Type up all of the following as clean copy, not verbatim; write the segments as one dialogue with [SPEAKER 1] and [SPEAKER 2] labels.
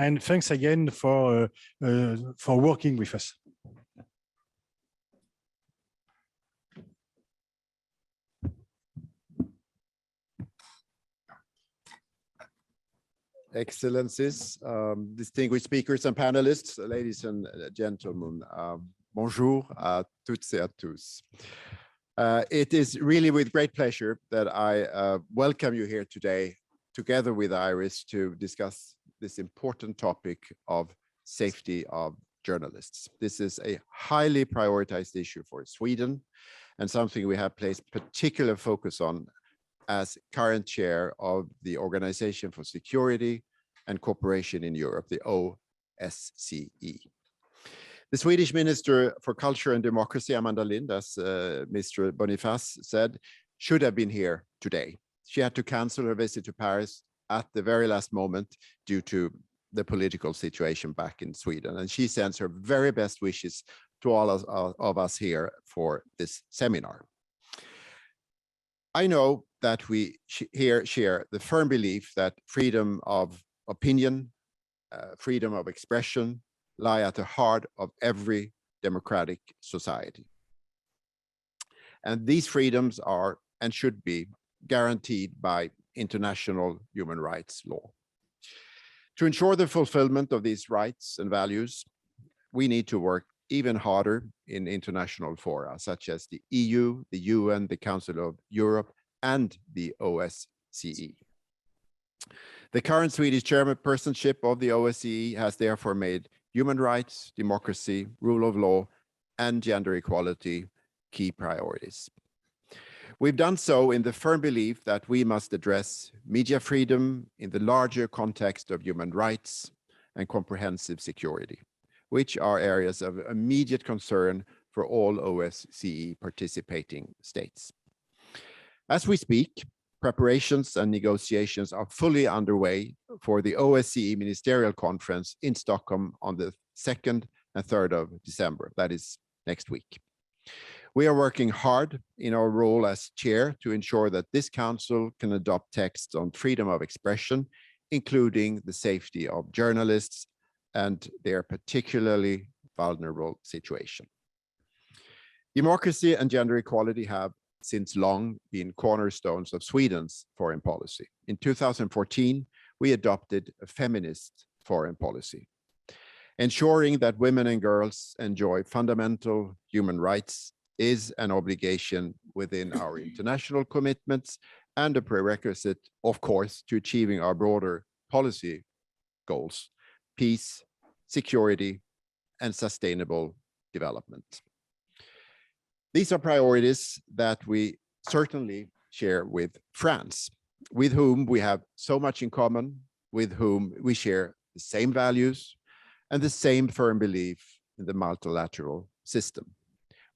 [SPEAKER 1] And thanks again for working with us.
[SPEAKER 2] Excellencies, distinguished speakers and panelists, ladies and gentlemen, bonjour à toutes et à tous. It is really with great pleasure that I welcome you here today, together with Iris, to discuss this important topic of safety of journalists. This is a highly prioritized issue for Sweden and something we have placed particular focus on as current chair of the Organization for Security and Cooperation in Europe, the OSCE. The Swedish Minister for Culture and Democracy, Amanda Lind, as Mr. Boniface said, should have been here today. She had to cancel her visit to Paris at the very last moment due to the political situation back in Sweden. And she sends her very best wishes to all of us here for this seminar. I know that we here share the firm belief that freedom of opinion, freedom of expression lie at the heart of every democratic society. And these freedoms are and should be guaranteed by international human rights law. To ensure the fulfillment of these rights and values, we need to work even harder in international fora, such as the EU, the UN, the Council of Europe, and the OSCE. The current Swedish chairpersonship of the OSCE has therefore made human rights, democracy, rule of law, and gender equality key priorities. We've done so in the firm belief that we must address media freedom in the larger context of human rights and comprehensive security, which are areas of immediate concern for all OSCE participating states. As we speak, preparations and negotiations are fully underway for the OSCE Ministerial Conference in Stockholm on the 2nd and 3rd of December. That is next week. We are working hard in our role as chair to ensure that this council can adopt texts on freedom of expression, including the safety of journalists and their particularly vulnerable situation. Democracy and gender equality have since long been cornerstones of Sweden's foreign policy. In 2014, we adopted a feminist foreign policy, ensuring that women and girls enjoy fundamental human rights is an obligation within our international commitments and a prerequisite, of course, to achieving our broader policy goals, peace, security, and sustainable development. These are priorities that we certainly share with France, with whom we have so much in common, with whom we share the same values and the same firm belief in the multilateral system.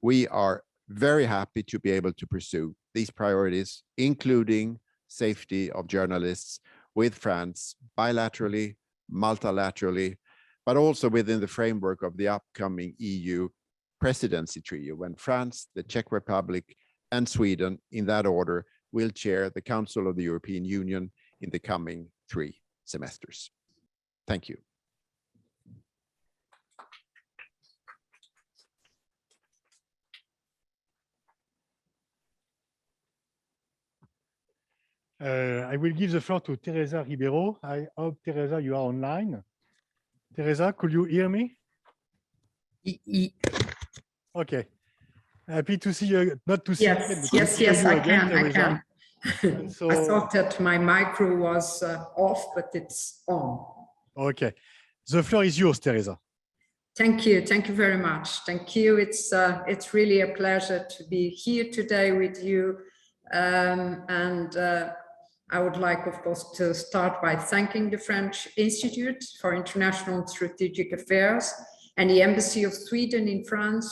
[SPEAKER 2] We are very happy to be able to pursue these priorities, including safety of journalists, with France bilaterally, multilaterally, but also within the framework of the upcoming EU presidency trio, when France, the Czech Republic, and Sweden, in that order, will chair the Council of the European Union in the coming 3 semesters. Thank you.
[SPEAKER 1] I will give the floor to Teresa Ribeiro. I hope, Teresa, you are online. Teresa, could you hear me? Okay. Happy to see you, not to see you.
[SPEAKER 3] Yes, I can.
[SPEAKER 1] So,
[SPEAKER 3] I thought that my micro was off, but it's on.
[SPEAKER 1] Okay. The floor is yours, Teresa.
[SPEAKER 3] Thank you very much. Thank you. It's really a pleasure to be here today with you. I would like, of course, to start by thanking the French Institute for International and Strategic Affairs and the Embassy of Sweden in France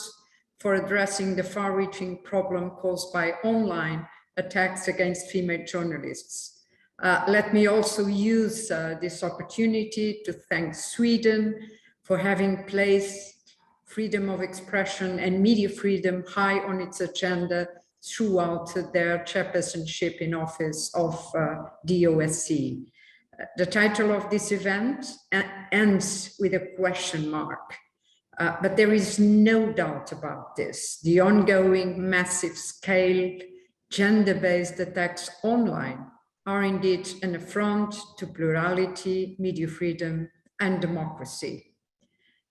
[SPEAKER 3] for addressing the far-reaching problem caused by online attacks against female journalists. Let me also use this opportunity to thank Sweden for having placed freedom of expression and media freedom high on its agenda throughout their chairpersonship in office of the OSCE. The title of this event ends with a question mark, but there is no doubt about this. The ongoing massive scale gender-based attacks online are indeed an affront to plurality, media freedom, and democracy.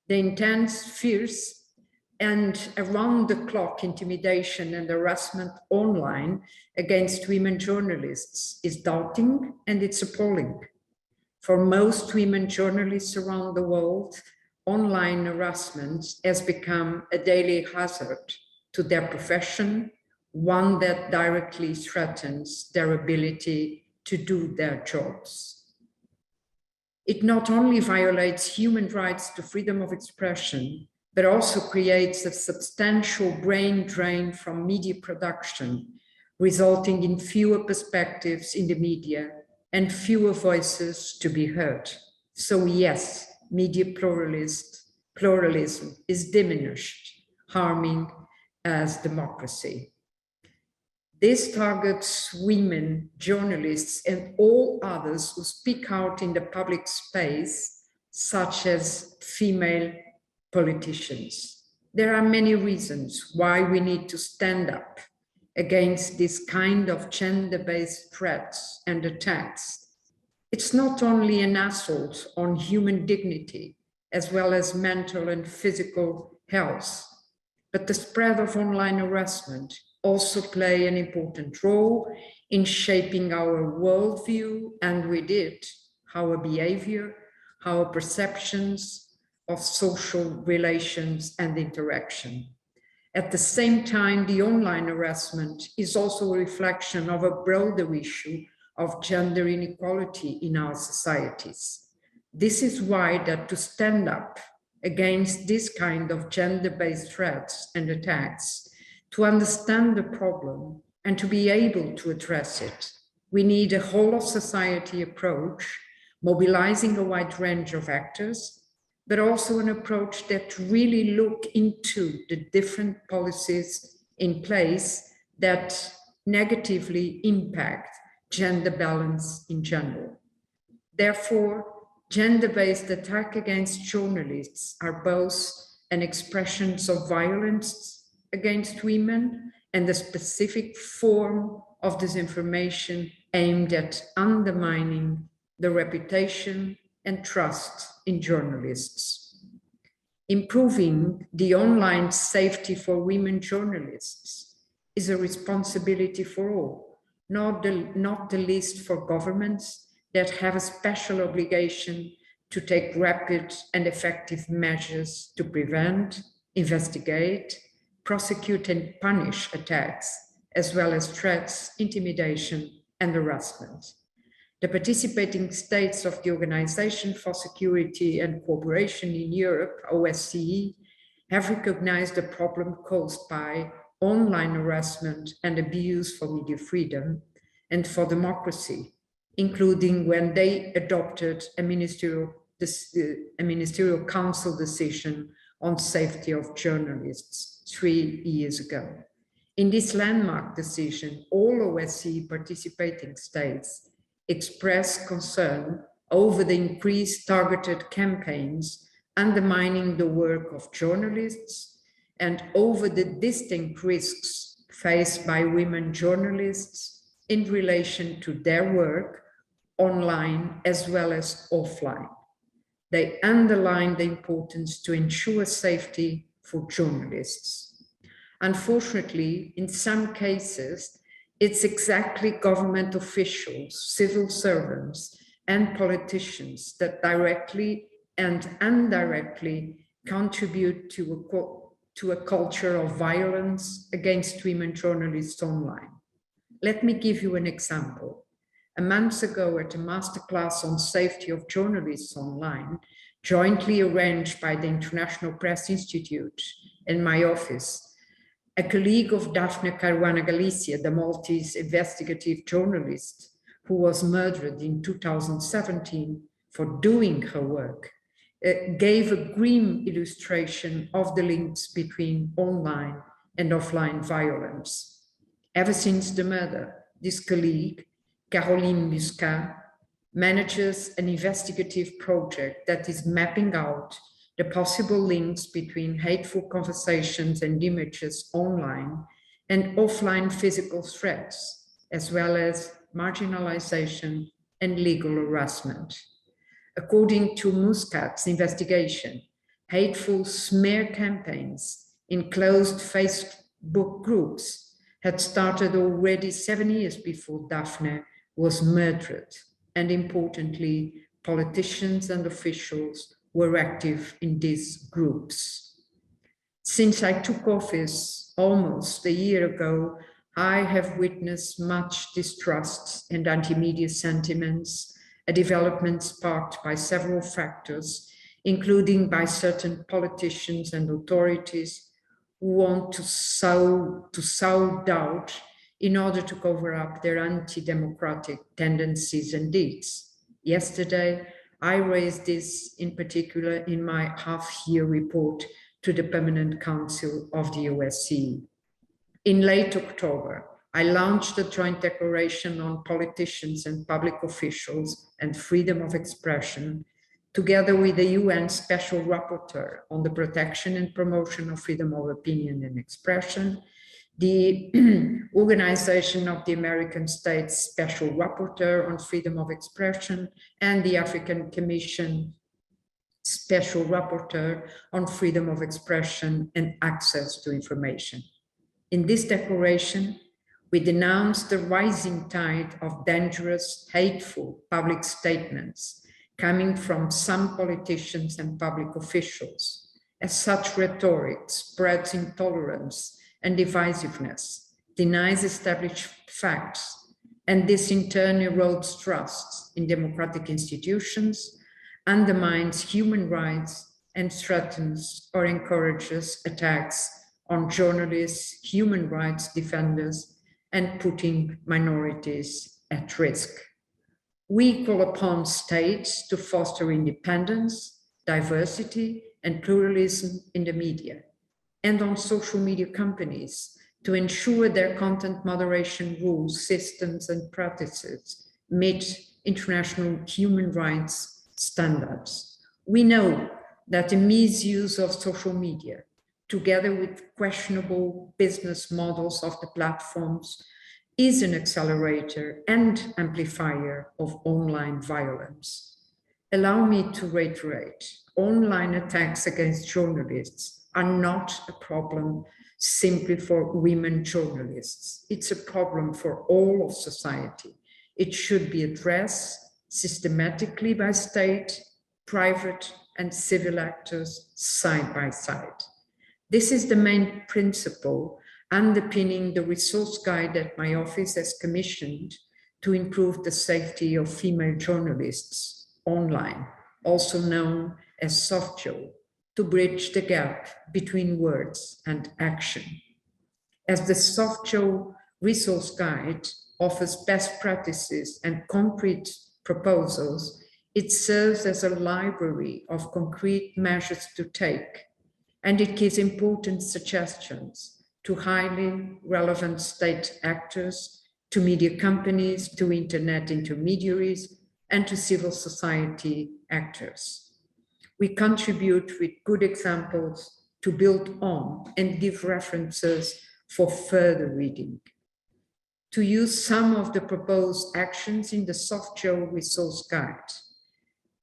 [SPEAKER 3] The intense, fierce, and around-the-clock intimidation and harassment online against women journalists is daunting and it's appalling. For most women journalists around the world, online harassment has become a daily hazard to their profession, one that directly threatens their ability to do their jobs. It not only violates human rights to freedom of expression, but also creates a substantial brain drain from media production, resulting in fewer perspectives in the media and fewer voices to be heard. So yes, media pluralism is diminished, harming as democracy. This targets women, journalists, and all others who speak out in the public space, such as female politicians. There are many reasons why we need to stand up against this kind of gender-based threats and attacks. It's not only an assault on human dignity, as well as mental and physical health, but the spread of online harassment also play an important role in shaping our worldview, and with it, our behavior, our perceptions of social relations and interaction. At the same time, the online harassment is also a reflection of a broader issue of gender inequality in our societies. This is why that to stand up against this kind of gender-based threats and attacks, to understand the problem and to be able to address it, we need a whole of society approach, mobilizing a wide range of actors, but also an approach that really look into the different policies in place that negatively impact gender balance in general. Therefore, gender-based attack against journalists are both an expression of violence against women and a specific form of disinformation aimed at undermining the reputation and trust in journalists. Improving the online safety for women journalists is a responsibility for all, not the least for governments that have a special obligation to take rapid and effective measures to prevent, investigate, prosecute and punish attacks, as well as threats, intimidation, and harassment. The participating states of the Organization for Security and Cooperation in Europe, OSCE, have recognized the problem caused by online harassment and abuse for media freedom and for democracy, including when they adopted a ministerial council decision on safety of journalists 3 years ago. In this landmark decision, all OSCE participating states express concern over the increased targeted campaigns undermining the work of journalists and over the distinct risks faced by women journalists in relation to their work online as well as offline. They underline the importance to ensure safety for journalists. Unfortunately, in some cases, it's exactly government officials, civil servants, and politicians that directly and indirectly contribute to a culture of violence against women journalists online. Let me give you an example. A month ago, at a masterclass on safety of journalists online, jointly arranged by the International Press Institute and my office, a colleague of Daphne Caruana Galizia, the Maltese investigative journalist who was murdered in 2017 for doing her work, gave a grim illustration of the links between online and offline violence. Ever since the murder, this colleague, Caroline Muscat, manages an investigative project that is mapping out the possible links between hateful conversations and images online and offline physical threats, as well as marginalization and legal harassment. According to Muscat's investigation, hateful smear campaigns in closed Facebook groups had started already 7 years before Daphne was murdered. And importantly, politicians and officials were active in these groups. Since I took office almost a year ago, I have witnessed much distrust and anti-media sentiments, a development sparked by several factors, including by certain politicians and authorities who want to sow doubt in order to cover up their anti-democratic tendencies and deeds. Yesterday, I raised this in particular in my half-year report to the Permanent Council of the OSCE. In late October, I launched a joint declaration on politicians and public officials and freedom of expression, together with the UN Special Rapporteur on the protection and promotion of freedom of opinion and expression, the Organization of the American States Special Rapporteur on freedom of expression, and the African Commission Special Rapporteur on freedom of expression and access to information. In this declaration, we denounced the rising tide of dangerous, hateful public statements coming from some politicians and public officials, as such rhetoric spreads intolerance and divisiveness, denies established facts, and this in turn erodes trust in democratic institutions, undermines human rights, and threatens or encourages attacks on journalists, human rights defenders, and putting minorities at risk. We call upon states to foster independence, diversity, and pluralism in the media, and on social media companies to ensure their content moderation rules, systems, and practices meet international human rights standards. We know that the misuse of social media, together with questionable business models of the platforms, is an accelerator and amplifier of online violence. Allow me to reiterate, online attacks against journalists are not a problem simply for women journalists. It's a problem for all of society. It should be addressed systematically by state, private, and civil actors side by side. This is the main principle underpinning the resource guide that my office has commissioned to improve the safety of female journalists online, also known as SOFJO, to bridge the gap between words and action. As the SOFJO resource guide offers best practices and concrete proposals, it serves as a library of concrete measures to take, and it gives important suggestions to highly relevant state actors, to media companies, to internet intermediaries, and to civil society actors. We contribute with good examples to build on and give references for further reading. To use some of the proposed actions in the SOFJO resource guide,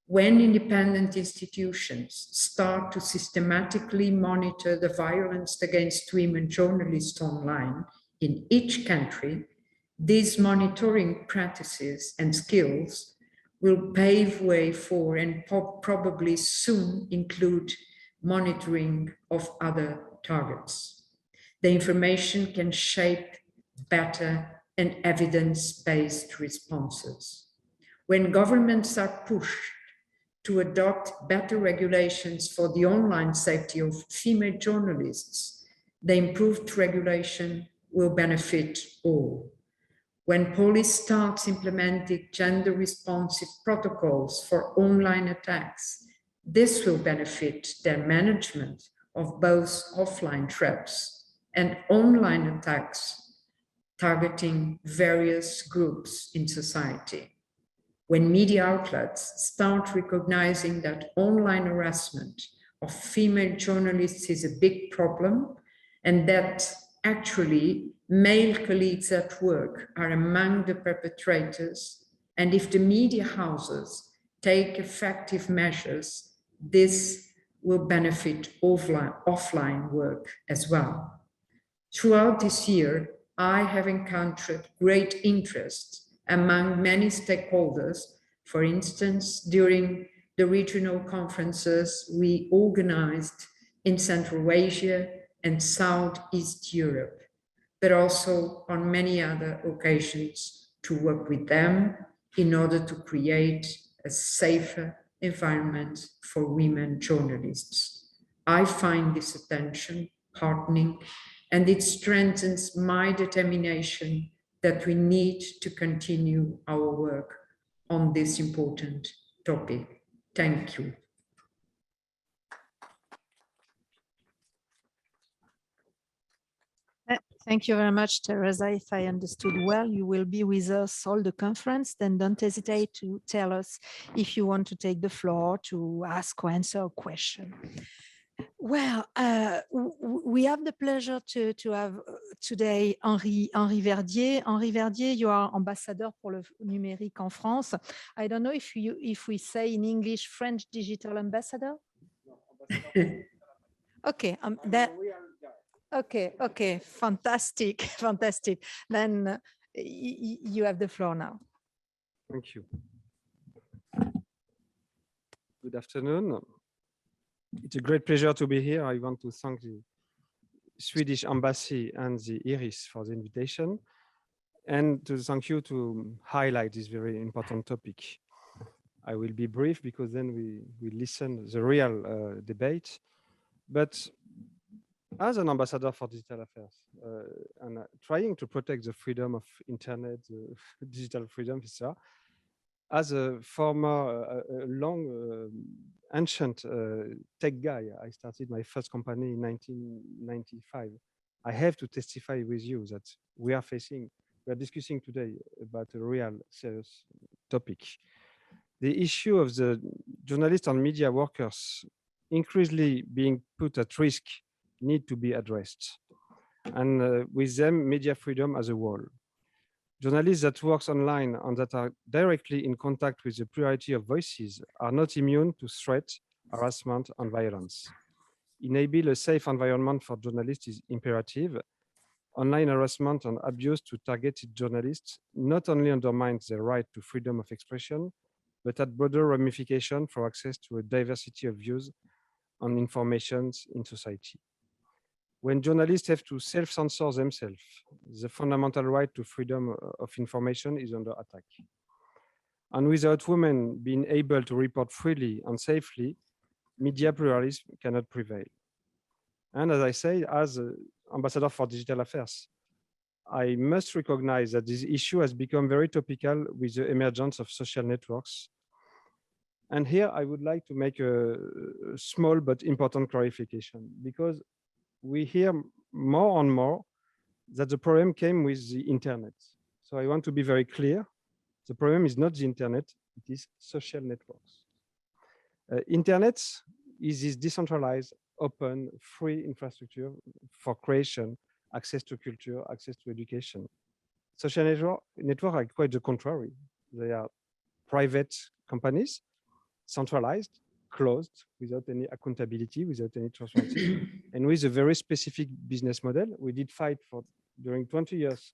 [SPEAKER 3] when independent institutions start to systematically monitor the violence against women journalists online in each country, these monitoring practices and skills will pave way for and probably soon include monitoring of other targets. The information can shape better and evidence-based responses. When governments are pushed to adopt better regulations for the online safety of female journalists, the improved regulation will benefit all. When police starts implementing gender-responsive protocols for online attacks, this will benefit their management of both offline threats and online attacks targeting various groups in society. When media outlets start recognizing that online harassment of female journalists is a big problem, and that actually male colleagues at work are among the perpetrators, and if the media houses take effective measures, this will benefit offline work as well. Throughout this year, I have encountered great interest among many stakeholders. For instance, during the regional conferences we organized in Central Asia and Southeast Europe, but also on many other occasions to work with them in order to create a safer environment for women journalists. I find this attention heartening, and it strengthens my determination that we need to continue our work on this important topic. Thank you.
[SPEAKER 4] Thank you very much, Teresa. If I understood well, you will be with us all the conference. Then don't hesitate to tell us if you want to take the floor to ask or answer a question. Well, we have the pleasure to have today Henri Verdier. Henri Verdier, you are ambassador pour le numérique en France. I don't know if we say in English French digital ambassador. Okay, Okay, fantastic. Then you have the floor now.
[SPEAKER 5] Thank you. Good afternoon. It's a great pleasure to be here. I want to thank the Swedish Embassy and the IRIS for the invitation, and to thank you to highlight this very important topic. I will be brief because then we listen to the real debate. But as an ambassador for digital affairs and trying to protect the freedom of internet, digital freedom, etc., as a former ancient tech guy, I started my first company in 1995. I have to testify with you that we are discussing today about a real serious topic. The issue of the journalists and media workers increasingly being put at risk need to be addressed, and with them, media freedom as a whole. Journalists that work online and that are directly in contact with the plurality of voices are not immune to threat, harassment, and violence. Enable a safe environment for journalists is imperative. Online harassment and abuse to targeted journalists not only undermines their right to freedom of expression, but had broader ramifications for access to a diversity of views and information in society. When journalists have to self-censor themselves, the fundamental right to freedom of information is under attack. And without women being able to report freely and safely, media pluralism cannot prevail. And as I say, as ambassador for digital affairs, I must recognize that this issue has become very topical with the emergence of social networks. And here I would like to make a small but important clarification, because we hear more and more that the problem came with the internet. So I want to be very clear. The problem is not the internet, it is social networks. Internet is this decentralized, open, free infrastructure for creation, access to culture, access to education. Social networks are quite the contrary. They are private companies, centralized, closed, without any accountability, without any transparency, and with a very specific business model. We did fight for during 20 years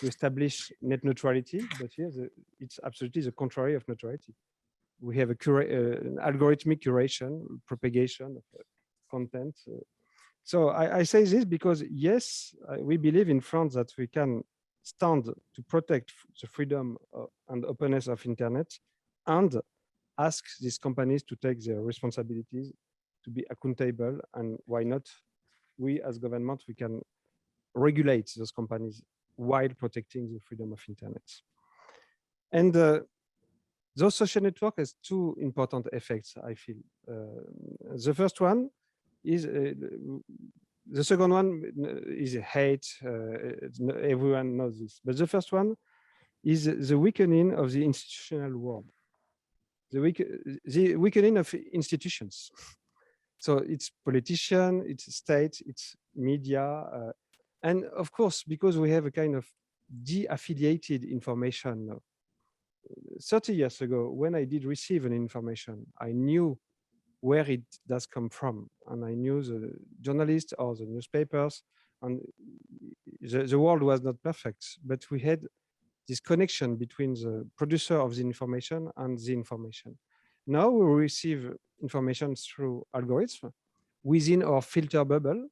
[SPEAKER 5] to establish net neutrality, but here it's absolutely the contrary of neutrality. We have an algorithmic curation, propagation of content. So I say this because, yes, we believe in France that we can stand to protect the freedom and openness of internet and ask these companies to take their responsibilities, to be accountable, and why not? We as government, we can regulate those companies while protecting the freedom of internet. And those social networks has two important effects, I feel. The first one is, the second one is hate, everyone knows this. But the first one is the weakening of the institutional world, the weakening of institutions. So it's politician, it's state, it's media, and of course, because we have a kind of de-affiliated information. 30 years ago, when I did receive an information, I knew where it does come from, and I knew the journalists or the newspapers, and the world was not perfect, but we had this connection between the producer of the information and the information. Now we receive information through algorithms within our filter bubble,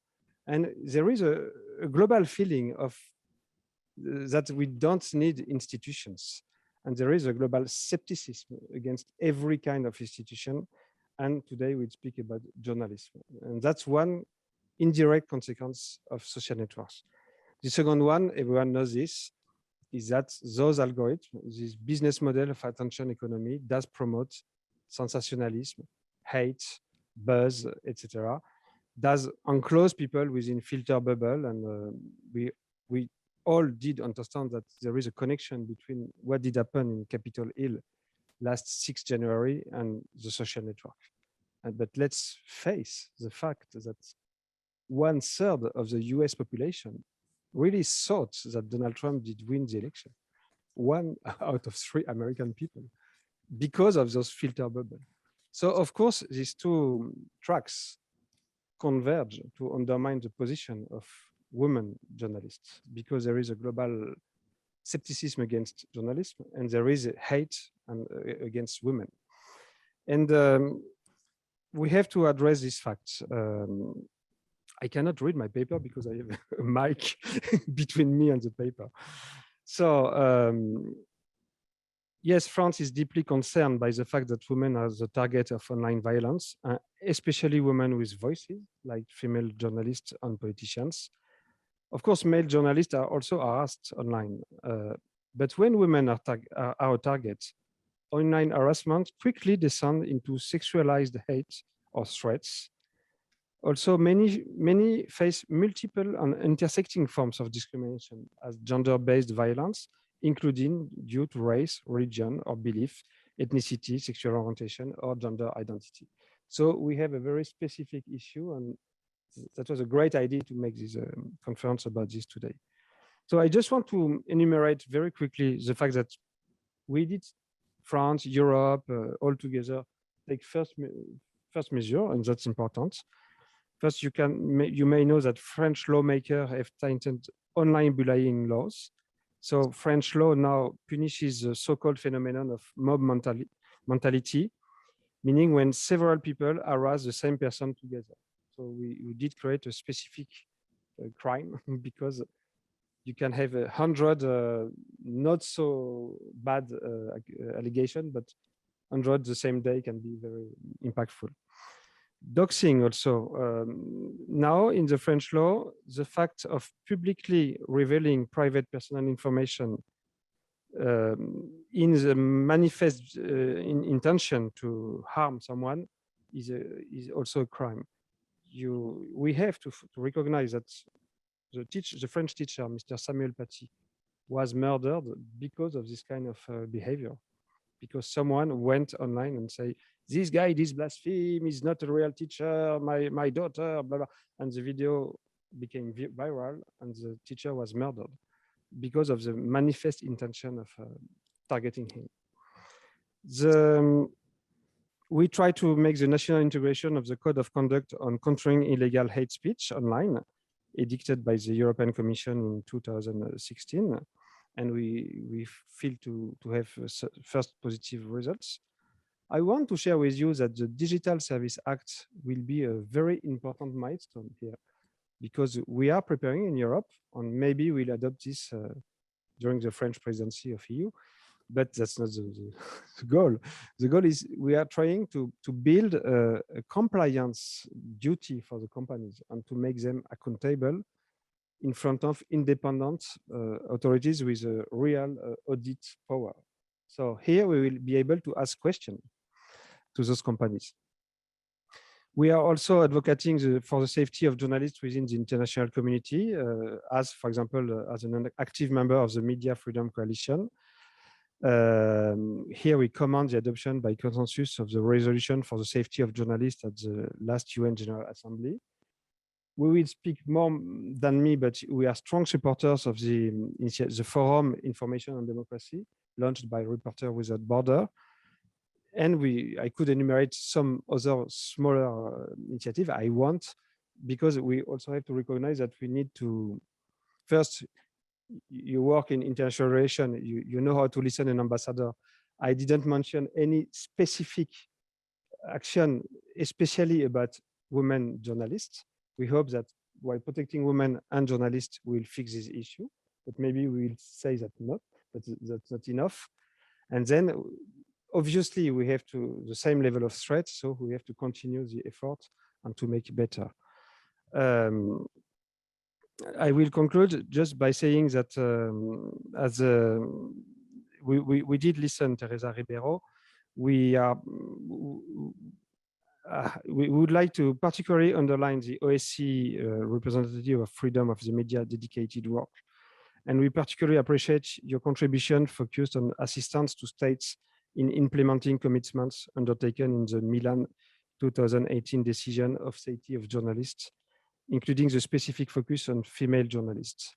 [SPEAKER 5] and there is a global feeling of that we don't need institutions, and there is a global skepticism against every kind of institution. And today we speak about journalism, and that's one indirect consequence of social networks. The second one, everyone knows this, is that those algorithms, this business model of attention economy, does promote sensationalism, hate, buzz, etc. Does enclose people within filter bubble, and we all did understand that there is a connection between what did happen in Capitol Hill last 6 January and the social network. But let's face the fact that 1/3 of the US population really thought that Donald Trump did win the election. 1 out of 3 American people, because of those filter bubbles. So of course, these two tracks converge to undermine the position of women journalists, because there is a global skepticism against journalism, and there is a hate against women. And we have to address these facts. I cannot read my paper because I have a mic between me and the paper. So yes, France is deeply concerned by the fact that women are the target of online violence, especially women with voices, like female journalists and politicians. Of course, male journalists are also harassed online. But when women are our targets, online harassment quickly descends into sexualized hate or threats. Also, many face multiple and intersecting forms of discrimination as gender-based violence, including due to race, religion, or belief, ethnicity, sexual orientation, or gender identity. So we have a very specific issue, and that was a great idea to make this conference about this today. So I just want to enumerate very quickly the fact that we did France, Europe, all together take first measure, and that's important. First, you may know that French lawmakers have tightened online bullying laws. So French law now punishes the so-called phenomenon of mob mentality, meaning when several people harass the same person together. So we did create a specific crime because you can have 100 not so bad allegation, but 100 the same day can be very impactful. Doxing also. Now in the French law, the fact of publicly revealing private personal information in the manifest intention to harm someone is also a crime. We have to recognize that the French teacher, Mr. Samuel Paty, was murdered because of this kind of behavior, because someone went online and say, this guy, this blaspheme, is not a real teacher, my daughter, blah, blah. And the video became viral and the teacher was murdered because of the manifest intention of targeting him. We try to make the national integration of the Code of Conduct on countering illegal hate speech online, edicted by the European Commission in 2016. And we feel to have first positive results. I want to share with you that the Digital Service Act will be a very important milestone here, because we are preparing in Europe, and maybe we'll adopt this during the French presidency of EU, but that's not the goal. The goal is we are trying to build a compliance duty for the companies and to make them accountable in front of independent authorities with a real audit power. So here we will be able to ask questions to those companies. We are also advocating for the safety of journalists within the international community, as, for example, as an active member of the Media Freedom Coalition. Here we commend the adoption by consensus of the resolution for the safety of journalists at the last UN General Assembly. We will speak more than me, but we are strong supporters of the Forum Information on Democracy, launched by Reporters Without Borders. And I could enumerate some other smaller initiatives I want, because we also have to recognize that we need to, first, you work in international relations, you know how to listen an ambassador. I didn't mention any specific action, especially about women journalists. We hope that while protecting women and journalists, we'll fix this issue, but maybe we'll say that that's not enough. And then obviously we have the same level of threat, so we have to continue the effort and to make it better. I will conclude just by saying that we did listen to Teresa Ribeiro. We would like to particularly underline the OSCE Representative of Freedom of the Media dedicated work. And we particularly appreciate your contribution focused on assistance to states in implementing commitments undertaken in the Milan 2018 decision of safety of journalists, including the specific focus on female journalists.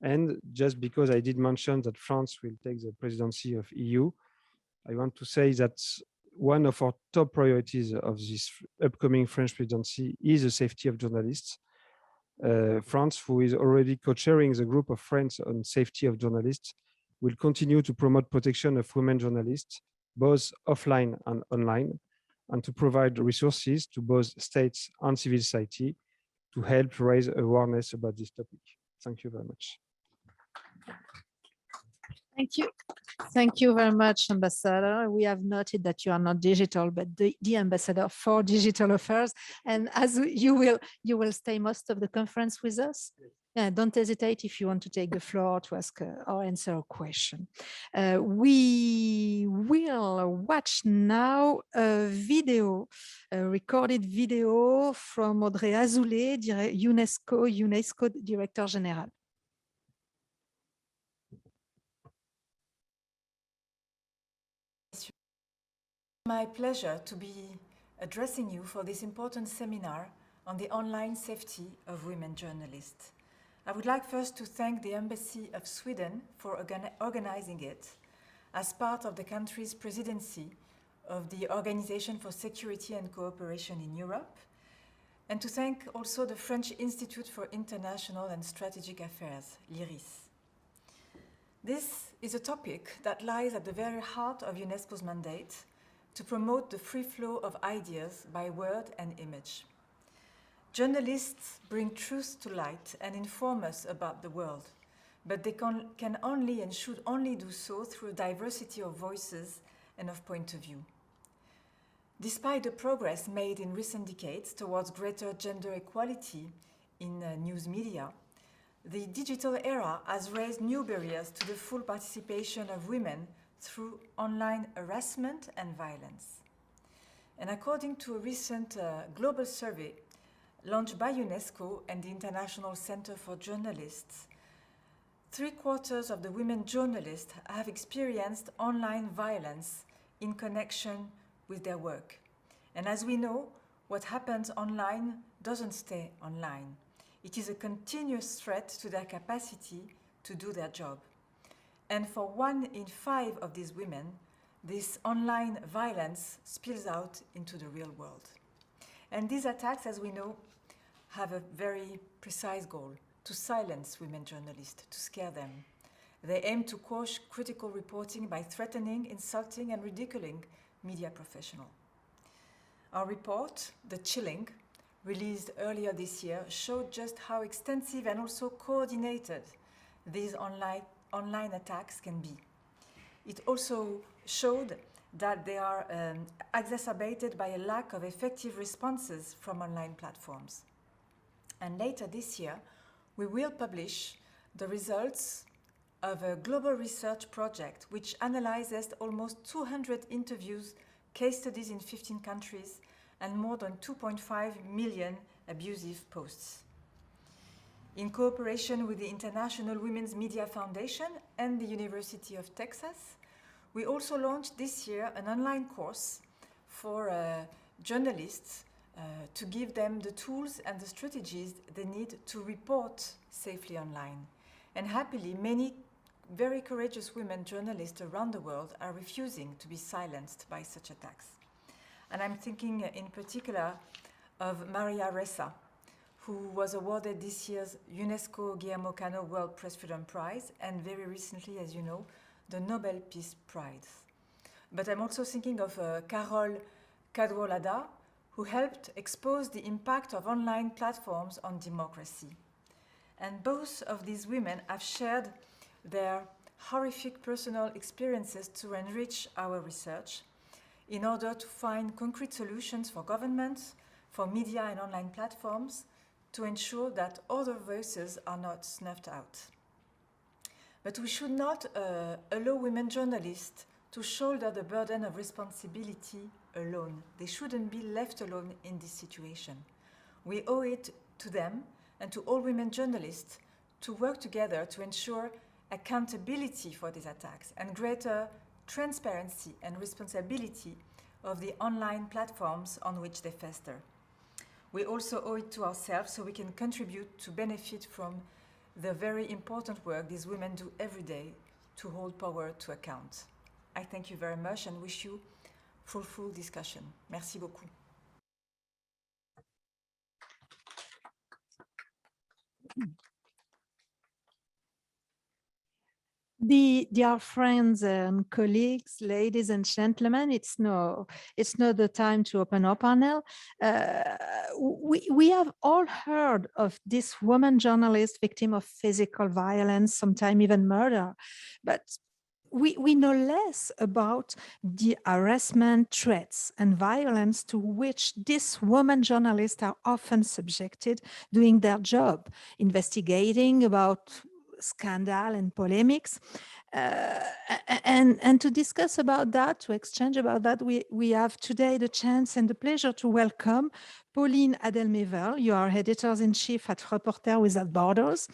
[SPEAKER 5] And just because I did mention that France will take the presidency of EU, I want to say that one of our top priorities of this upcoming French presidency is the safety of journalists. France, who is already co-chairing the group of friends on safety of journalists, will continue to promote protection of women journalists, both offline and online, and to provide resources to both states and civil society to help raise awareness about this topic. Thank you very much.
[SPEAKER 4] Thank you. Thank you very much, Ambassador. We have noted that you are not digital, but the Ambassador for Digital Affairs. And as you will stay most of the conference with us. Don't hesitate if you want to take the floor to ask or answer a question. We will watch now a video, a recorded video from Audrey Azoulay, UNESCO Director General.
[SPEAKER 6] My pleasure to be addressing you for this important seminar on the online safety of women journalists. I would like first to thank the Embassy of Sweden for organizing it as part of the country's presidency of the Organization for Security and Cooperation in Europe, and to thank also the French Institute for International and Strategic Affairs, l'IRIS. This is a topic that lies at the very heart of UNESCO's mandate to promote the free flow of ideas by word and image. Journalists bring truth to light and inform us about the world, but they can only and should only do so through a diversity of voices and of point of view. Despite the progress made in recent decades towards greater gender equality in news media, the digital era has raised new barriers to the full participation of women through online harassment and violence. And according to a recent global survey launched by UNESCO and the International Center for Journalists, 3/4 of the women journalists have experienced online violence in connection with their work. And as we know, what happens online doesn't stay online. It is a continuous threat to their capacity to do their job. And for 1 in 5 of these women, this online violence spills out into the real world. And these attacks, as we know, have a very precise goal: to silence women journalists, to scare them. They aim to quash critical reporting by threatening, insulting, and ridiculing media professionals. Our report, The Chilling, released earlier this year, showed just how extensive and also coordinated these online attacks can be. It also showed that they are exacerbated by a lack of effective responses from online platforms. And later this year, we will publish the results of a global research project which analyzes almost 200 interviews, case studies in 15 countries, and more than 2.5 million abusive posts. In cooperation with the International Women's Media Foundation and the University of Texas, we also launched this year an online course for journalists to give them the tools and the strategies they need to report safely online. And happily, many very courageous women journalists around the world are refusing to be silenced by such attacks. And I'm thinking in particular of Maria Ressa, who was awarded this year's UNESCO Guillermo Cano World Press Freedom Prize, and very recently, as you know, the Nobel Peace Prize. But I'm also thinking of Carole Cadwalladr, who helped expose the impact of online platforms on democracy. And both of these women have shared their horrific personal experiences to enrich our research in order to find concrete solutions for governments, for media and online platforms, to ensure that other voices are not snuffed out. But we should not allow women journalists to shoulder the burden of responsibility alone. They shouldn't be left alone in this situation. We owe it to them and to all women journalists to work together to ensure accountability for these attacks and greater transparency and responsibility of the online platforms on which they fester. We also owe it to ourselves so we can contribute to benefit from the very important work these women do every day to hold power to account. I thank you very much and wish you fruitful discussion. Merci beaucoup.
[SPEAKER 4] Dear friends and colleagues, ladies and gentlemen, it's not the time to open our panel. We have all heard of this woman journalist victim of physical violence, sometimes even murder, but we know less about the harassment, threats, and violence to which these women journalists are often subjected doing their job, investigating about scandal and polemics. And to discuss about that, to exchange about that, we have today the chance and the pleasure to welcome Pauline Adés-Mével. You are editors-in-chief at Reporters Without Borders.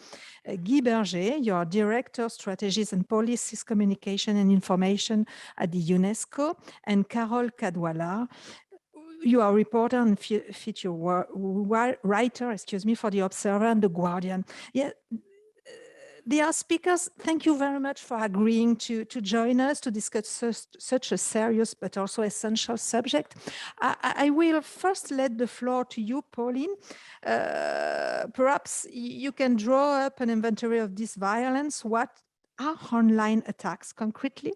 [SPEAKER 4] Guy Berger, you are director, strategies and policies, communication and information at the UNESCO. And Carole Cadwalladr, you are a reporter and feature writer, for The Observer and The Guardian. Yeah. Dear speakers, thank you very much for agreeing to join us to discuss such a serious but also essential subject. I will first let the floor to you, Pauline. Perhaps you can draw up an inventory of this violence. What are online attacks concretely?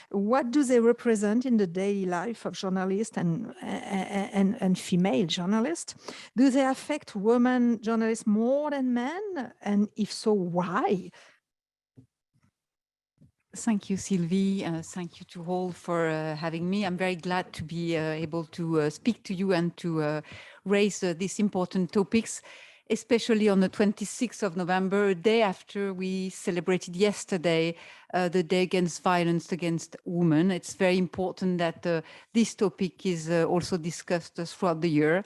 [SPEAKER 4] What do they represent in the daily life of journalists and female journalists? Do they affect women journalists more than men? And if so, why?
[SPEAKER 7] Thank you, Sylvie. Thank you to all for having me. I'm very glad to be able to speak to you and to raise these important topics, especially on the 26th of November, a day after we celebrated yesterday the Day Against Violence Against Women. It's very important that this topic is also discussed throughout the year.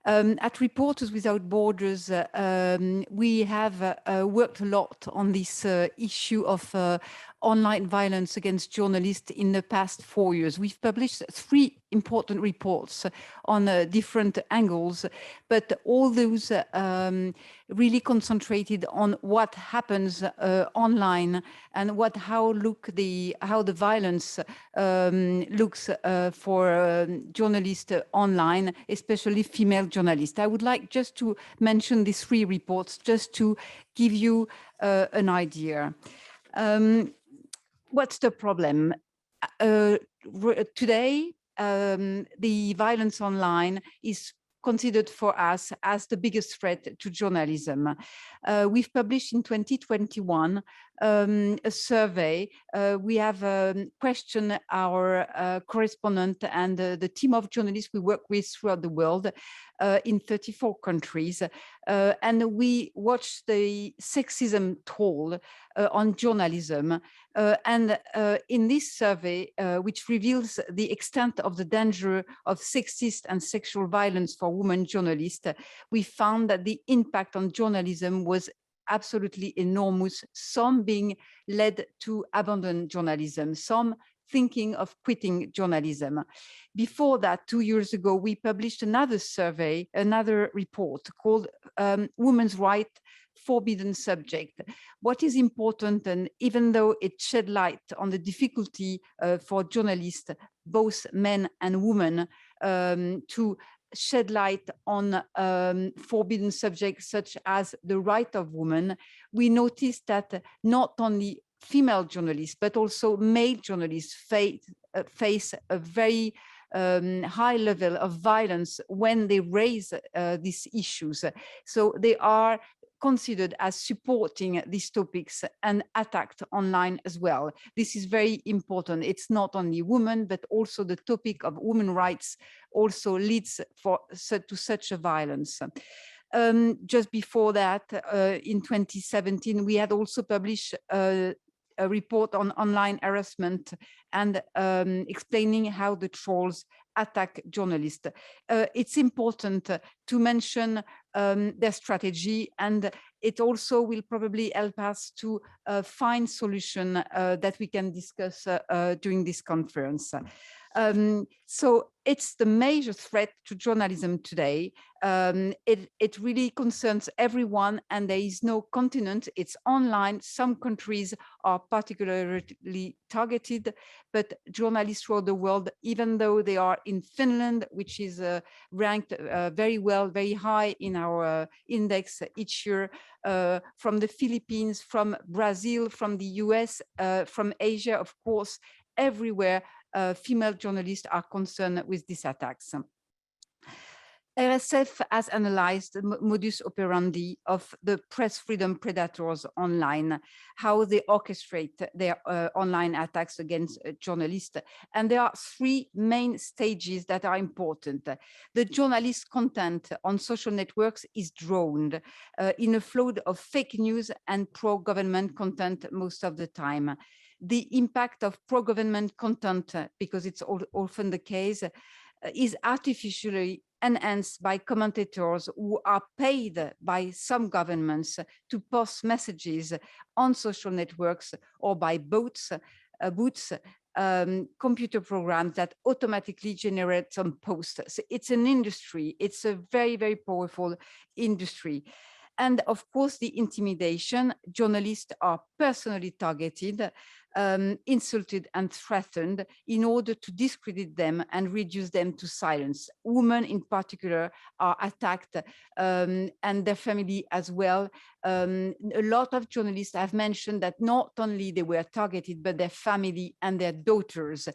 [SPEAKER 7] At Reporters Without Borders, we have worked a lot on this issue of online violence against journalists in the past 4 years. We've published 3 important reports on different angles, but all those really concentrated on what happens online and how the violence looks for journalists online, especially female journalists. I would like just to mention these 3 reports just to give you an idea. What's the problem? Today, the violence online is considered for us as the biggest threat to journalism. We've published in 2021 a survey. We have questioned our correspondent and the team of journalists we work with throughout the world in 34 countries. And we watched the sexism toll on journalism. And in this survey, which reveals the extent of the danger of sexist and sexual violence for women journalists, we found that the impact on journalism was absolutely enormous, some being led to abandon journalism, some thinking of quitting journalism. Before that, 2 years ago, we published another survey, another report called Women's Rights, Forbidden Subject. What is important, and even though it shed light on the difficulty for journalists, both men and women, to shed light on forbidden subjects such as the right of women, we noticed that not only female journalists, but also male journalists face a very high level of violence when they raise these issues. So they are considered as supporting these topics and attacked online as well. This is very important. It's not only women, but also the topic of women's rights also leads to such a violence. Just before that, in 2017, we had also published a report on online harassment and explaining how the trolls attack journalists. It's important to mention their strategy, and it also will probably help us to find solution that we can discuss during this conference. So it's the major threat to journalism today. It really concerns everyone, and there is no continent. It's online. Some countries are particularly targeted, but journalists throughout the world, even though they are in Finland, which is ranked very well, very high in our index each year, from the Philippines, from Brazil, from the US, from Asia, of course, everywhere, female journalists are concerned with these attacks. RSF has analyzed the modus operandi of the press freedom predators online, how they orchestrate their online attacks against journalists. And there are three main stages that are important. The journalist content on social networks is drowned in a flood of fake news and pro-government content most of the time. The impact of pro-government content, because it's often the case, is artificially enhanced by commentators who are paid by some governments to post messages on social networks, or by bots, computer programs that automatically generate some posts. So it's an industry. It's a very, very powerful industry. And of course, the intimidation. Journalists are personally targeted, insulted and threatened in order to discredit them and reduce them to silence. Women in particular are attacked, and their family as well. A lot of journalists have mentioned that not only they were targeted, but their family and their daughters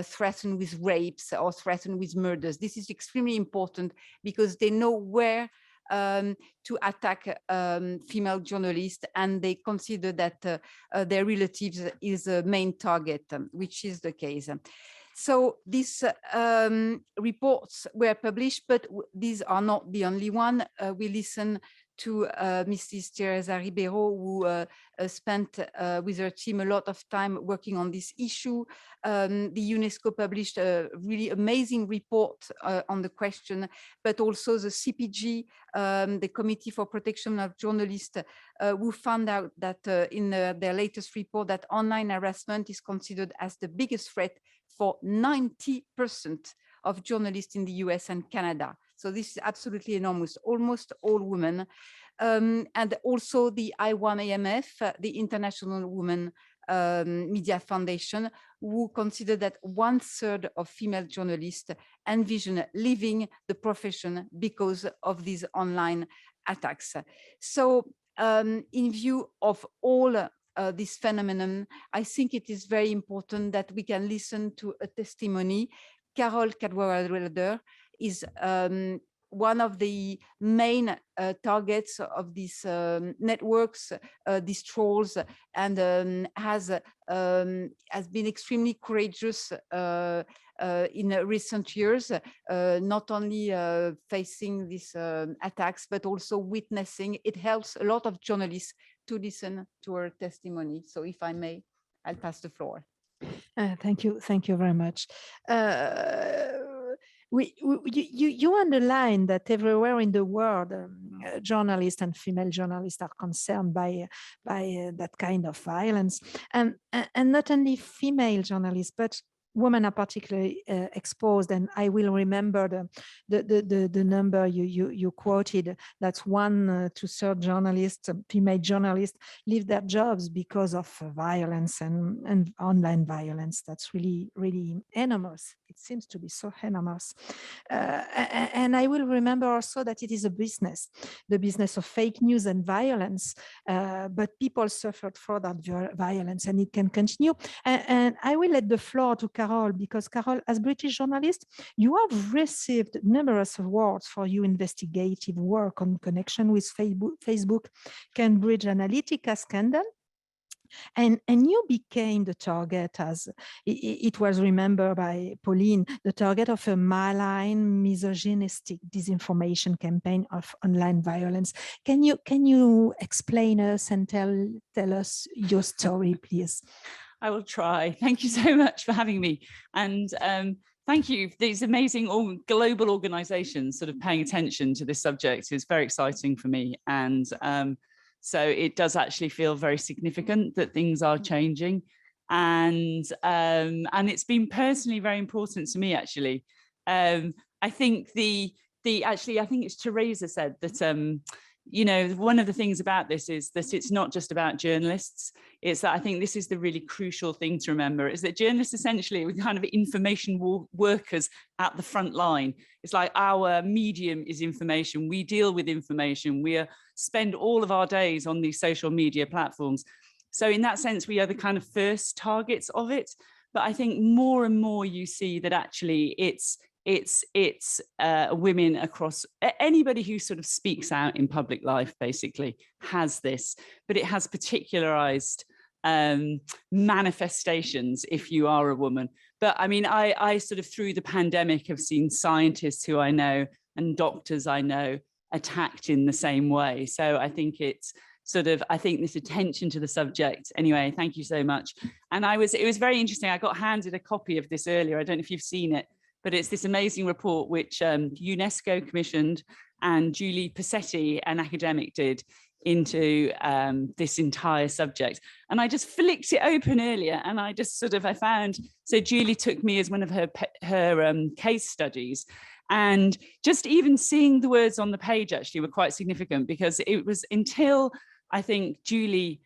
[SPEAKER 7] threatened with rapes or threatened with murders. This is extremely important because they know where to attack female journalists, and they consider that their relatives is a main target, which is the case. So these reports were published, but these are not the only one. We listen to Mrs. Teresa Ribeiro, who spent with her team a lot of time working on this issue. The UNESCO published a really amazing report on the question, but also the CPG, the Committee for Protection of Journalists, who found out that in their latest report that online harassment is considered as the biggest threat for 90% of journalists in the US and Canada. So this is absolutely enormous, almost all women. And also the I1AMF, the International Women Media Foundation, who consider that 1/3 of female journalists envision leaving the profession because of these online attacks. So in view of all this phenomenon, I think it is very important that we can listen to a testimony. Carole Cadwalladr is one of the main targets of these networks, these trolls, and has been extremely courageous in recent years, not only facing these attacks, but also witnessing. It helps a lot of journalists to listen to her testimony. So if I may, I'll pass the floor.
[SPEAKER 4] Thank you very much. You underline that everywhere in the world, journalists and female journalists are concerned by that kind of violence, and not only female journalists, but women are particularly exposed. And I will remember the number you quoted. That's 1 to 3 journalists, female journalists, leave their jobs because of violence and online violence. That's really, really enormous. It seems to be so enormous. And I will remember also that it is a business, the business of fake news and violence, but people suffered for that violence, and it can continue. And I will let the floor to Carole, because Carole, as British journalist, you have received numerous awards for your investigative work on connection with Facebook Cambridge Analytica scandal. And you became the target, as it was remembered by Pauline, the target of a malign, misogynistic disinformation campaign of online violence. Can you explain us and tell us your story, please?
[SPEAKER 8] I will try. Thank you so much for having me. And thank you. These amazing global organizations sort of paying attention to this subject is very exciting for me. And so it does actually feel very significant that things are changing. And it's been personally very important to me, actually. I think I think it's Teresa said that, you know, one of the things about this is that it's not just about journalists. It's that I think this is the really crucial thing to remember, is that journalists essentially are kind of information workers at the front line. It's like our medium is information. We deal with information. We spend all of our days on these social media platforms. So in that sense, we are the kind of first targets of it. But I think more and more you see that actually it's women across, anybody who sort of speaks out in public life basically has this, but it has particularized manifestations if you are a woman. But I mean, I sort of through the pandemic have seen scientists who I know and doctors I know attacked in the same way. So I think it's sort of, I think this attention to the subject. Anyway, thank you so much. And it was very interesting. I got handed a copy of this earlier. I don't know if you've seen it, but it's this amazing report which UNESCO commissioned and Julie Passetti, an academic, did into this entire subject. And I just flicked it open earlier and I just sort of, I found, so Julie took me as one of her case studies. And just even seeing the words on the page actually were quite significant, because it was until I think Julie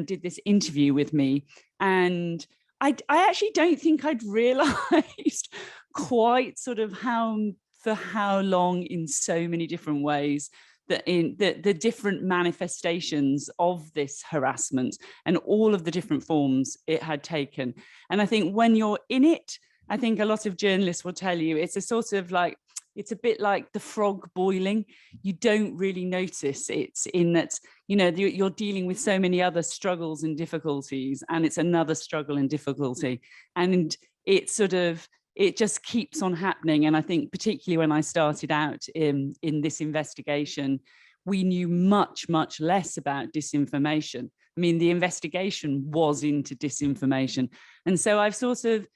[SPEAKER 8] did this interview with me, and I actually don't think I'd realized quite sort of for how long in so many different ways that in the different manifestations of this harassment and all of the different forms it had taken. And I think when you're in it, I think a lot of journalists will tell you it's a sort of like, it's a bit like the frog boiling. You don't really notice it's in that, you know, you're dealing with so many other struggles and difficulties, and it's another struggle and difficulty. And it sort of, it just keeps on happening. And I think particularly when I started out in this investigation, we knew much, much less about disinformation. I mean, the investigation was into disinformation. And so I've sort of,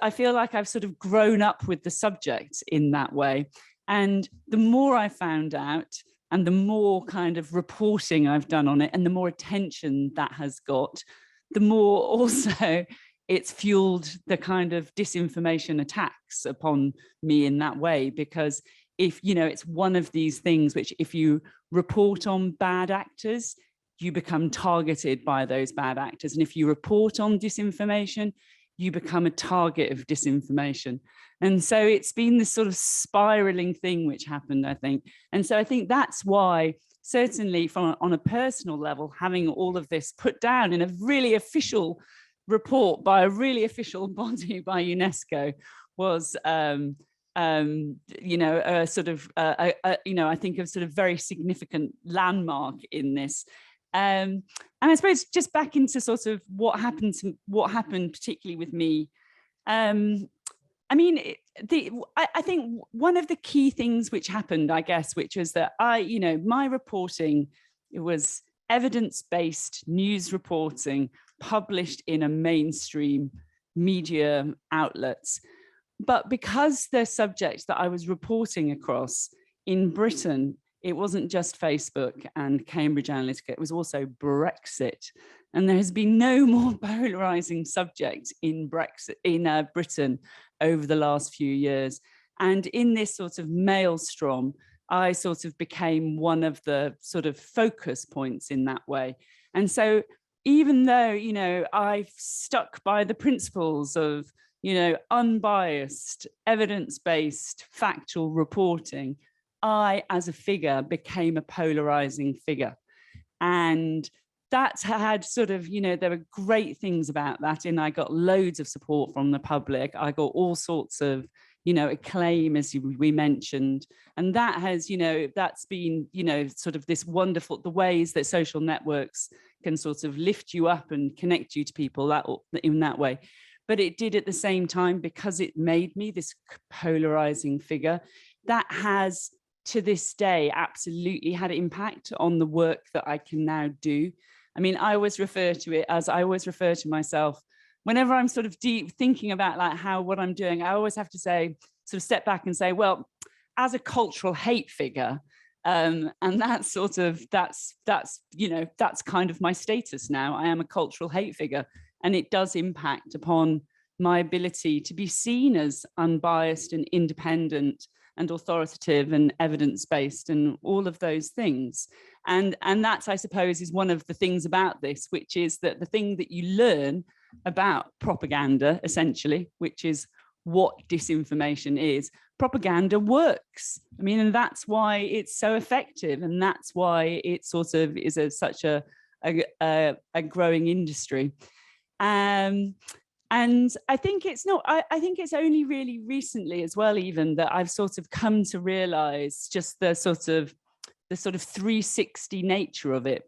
[SPEAKER 8] I feel like I've sort of grown up with the subject in that way. And the more I found out and the more kind of reporting I've done on it and the more attention that has got, the more also it's fueled the kind of disinformation attacks upon me in that way. Because if, you know, it's one of these things which if you report on bad actors, you become targeted by those bad actors. And if you report on disinformation, you become a target of disinformation. And so it's been this sort of spiraling thing which happened, I think. And so I think that's why, certainly on a personal level, having all of this put down in a really official report by a really official body, by UNESCO, was, you know, a sort of, you know, I think a sort of very significant landmark in this. And I suppose just back into sort of what happened particularly with me. I mean, I think one of the key things which happened, I guess, which was that you know, my reporting, it was evidence-based news reporting published in a mainstream media outlets. But because the subjects that I was reporting across in Britain, it wasn't just Facebook and Cambridge Analytica, it was also Brexit. And there has been no more polarizing subject in Britain over the last few years. And in this sort of maelstrom, I sort of became one of the sort of focus points in that way. And so even though, you know, I've stuck by the principles of, you know, unbiased, evidence-based, factual reporting, I, as a figure, became a polarizing figure. And that's had sort of, you know, there were great things about that. And I got loads of support from the public. I got all sorts of, you know, acclaim, as we mentioned. And that has, you know, that's been, you know, sort of this wonderful, the ways that social networks can sort of lift you up and connect you to people that in that way. But it did at the same time, because it made me this polarizing figure, that has to this day absolutely had an impact on the work that I can now do. I mean, I always refer to it as, I always refer to myself, whenever I'm sort of deep thinking about like what I'm doing, I always have to say, sort of step back and say, well, as a cultural hate figure, and that's sort of, that's, you know, that's kind of my status now. I am a cultural hate figure, and it does impact upon my ability to be seen as unbiased and independent and authoritative and evidence-based and all of those things. And that's, I suppose, is one of the things about this, which is that the thing that you learn about propaganda, essentially, which is what disinformation is, propaganda works. I mean, and that's why it's so effective, and that's why it sort of is such a growing industry. And I think it's not, I think it's only really recently as well, even, that I've sort of come to realize just the sort of 360 nature of it.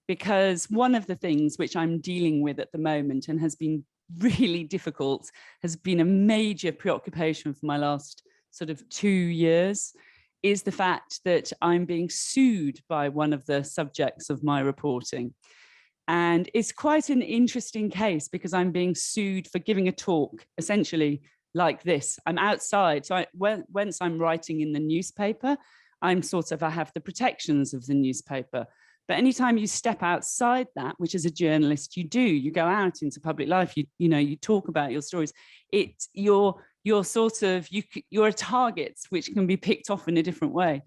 [SPEAKER 8] Because one of the things which I'm dealing with at the moment, and has been really difficult, has been a major preoccupation for my last sort of 2 years, is the fact that I'm being sued by one of the subjects of my reporting. And it's quite an interesting case, because I'm being sued for giving a talk, essentially like this. I'm outside, so once I'm writing in the newspaper, I have the protections of the newspaper. But anytime you step outside that, which as a journalist you do, you go out into public life, you know, you talk about your stories. You're a target which can be picked off in a different way.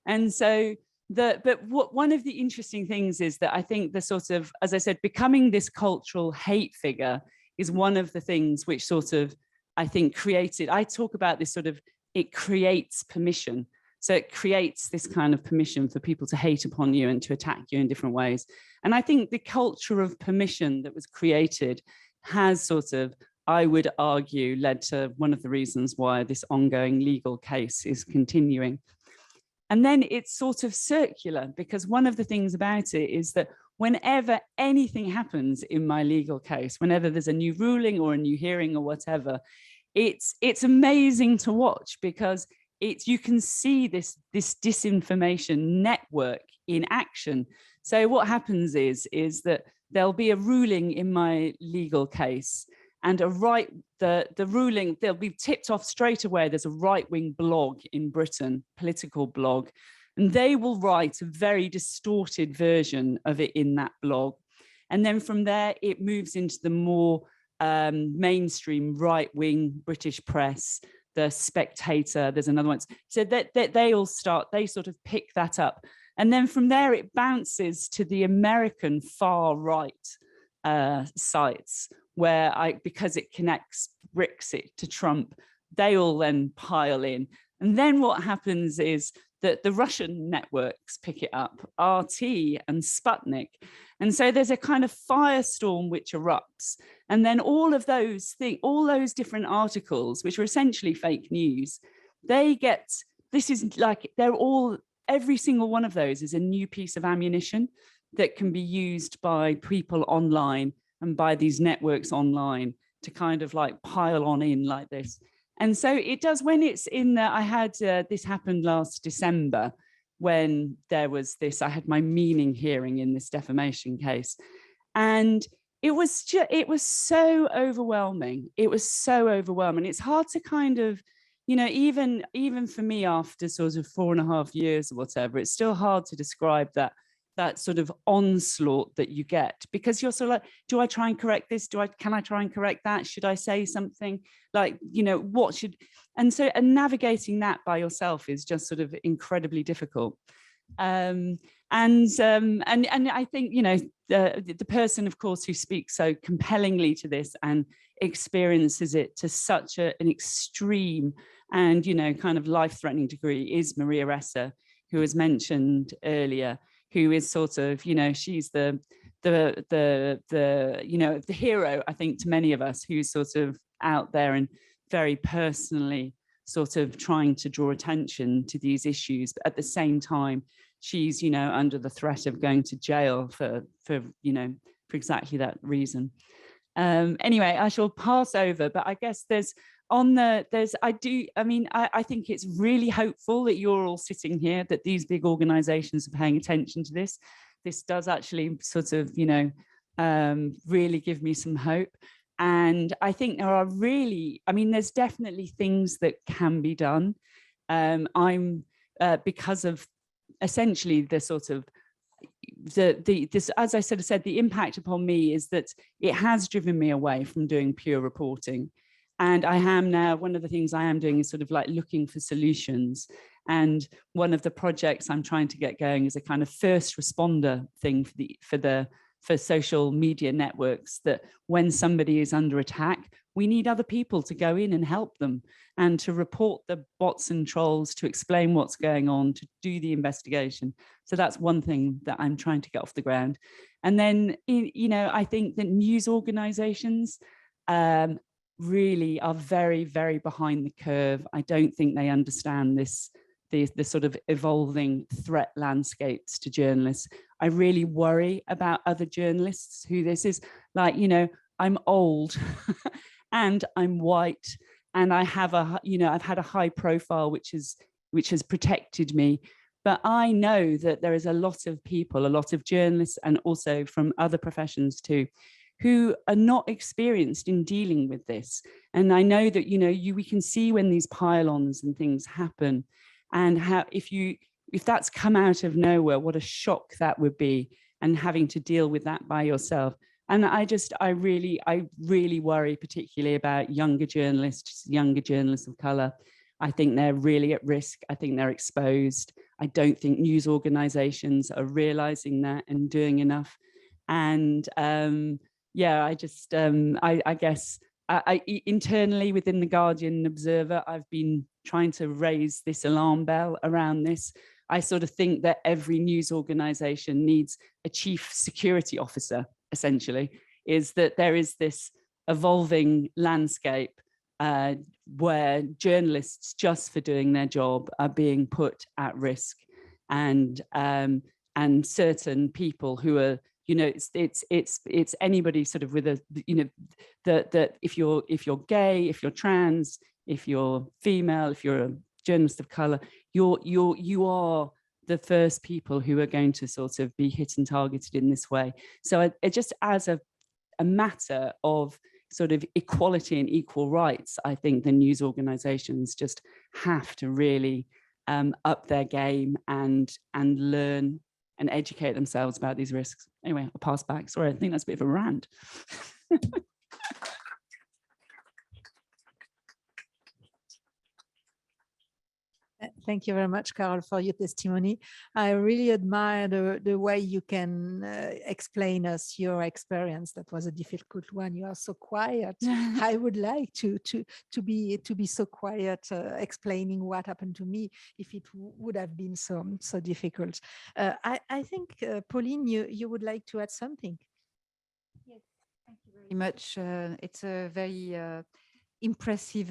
[SPEAKER 8] And so one of the interesting things is that I think the sort of, as I said, becoming this cultural hate figure is one of the things which sort of, I think, created, I talk about this sort of, it creates permission. So it creates this kind of permission for people to hate upon you and to attack you in different ways. And I think the culture of permission that was created has sort of, I would argue, led to one of the reasons why this ongoing legal case is continuing. And then it's sort of circular, because one of the things about it is that whenever anything happens in my legal case, whenever there's a new ruling or a new hearing or whatever, it's amazing to watch, because you can see this disinformation network in action. So what happens is that there'll be a ruling in my legal case, and the ruling, they'll be tipped off straight away. There's a right-wing blog in Britain, political blog, and they will write a very distorted version of it in that blog. And then from there, it moves into the more mainstream right-wing British press, the Spectator, there's another one. So that they sort of pick that up. And then from there, it bounces to the American far right sites, where because it connects Brexit to Trump, they all then pile in. And then what happens is that the Russian networks pick it up, RT and Sputnik. And so there's a kind of firestorm which erupts. And then all of those things, all those different articles, which are essentially fake news, every single one of those is a new piece of ammunition that can be used by people online and by these networks online to kind of like pile on in like this. And so it does, when it's in I had, this happened last December, when there was this, I had my meaning hearing in this defamation case. And it was so overwhelming. It was so overwhelming. It's hard to kind of, you know, even for me after sort of 4.5 years or whatever, it's still hard to describe that sort of onslaught that you get, because you're sort of like, do I try and correct this? Can I try and correct that? Should I say something like, you know, and navigating that by yourself is just sort of incredibly difficult. And I think, you know, the person, of course, who speaks so compellingly to this and experiences it to such an extreme and, you know, kind of life-threatening degree is Maria Ressa, who was mentioned earlier, who is sort of, you know, she's the you know, the hero, I think, to many of us, who's sort of out there and very personally sort of trying to draw attention to these issues. But at the same time, she's, you know, under the threat of going to jail for you know, for exactly that reason. Anyway, I shall pass over, but I guess I think it's really hopeful that you're all sitting here, that these big organizations are paying attention to this. This does actually sort of, you know, really give me some hope. And I think there are really, I mean, there's definitely things that can be done. Because of essentially the sort of, this, as I sort of said, the impact upon me is that it has driven me away from doing pure reporting. And I am now, one of the things I am doing is sort of like looking for solutions. And one of the projects I'm trying to get going is a kind of first responder thing for social media networks, that when somebody is under attack, we need other people to go in and help them and to report the bots and trolls, to explain what's going on, to do the investigation. So that's one thing that I'm trying to get off the ground. And then, you know, I think that news organizations really are very, very behind the curve. I don't think they understand the sort of evolving threat landscapes to journalists. I really worry about other journalists who this is like, you know, I'm old and I'm white, and I have I've had a high profile which has protected me. But I know that there is a lot of people, a lot of journalists, and also from other professions too, who are not experienced in dealing with this. And I know that, you know, we can see when these pile-ons and things happen, and how if that's come out of nowhere, what a shock that would be, and having to deal with that by yourself. And I really worry particularly about younger journalists of color. I think they're really at risk. I think they're exposed. I don't think news organizations are realizing that and doing enough. And yeah, I guess internally within the Guardian Observer, I've been trying to raise this alarm bell around this. I sort of think that every news organization needs a chief security officer, essentially, is that there is this evolving landscape where journalists, just for doing their job, are being put at risk, and certain people who are, you know, it's anybody sort of with a, you know, that if you're gay, if you're trans, if you're female, if you're a journalist of color, you are the first people who are going to sort of be hit and targeted in this way. So it just as a matter of sort of equality and equal rights, I think the news organizations just have to really up their game and learn and educate themselves about these risks. Anyway, I'll pass back. Sorry, I think that's a bit of a rant.
[SPEAKER 4] Thank you very much, Carole, for your testimony. I really admire the way you can explain us your experience. That was a difficult one. You are so quiet. I would like to be so quiet, explaining what happened to me, if it would have been so difficult. I think, Pauline, you would like to add something.
[SPEAKER 7] Yes, thank you very much. It's a very impressive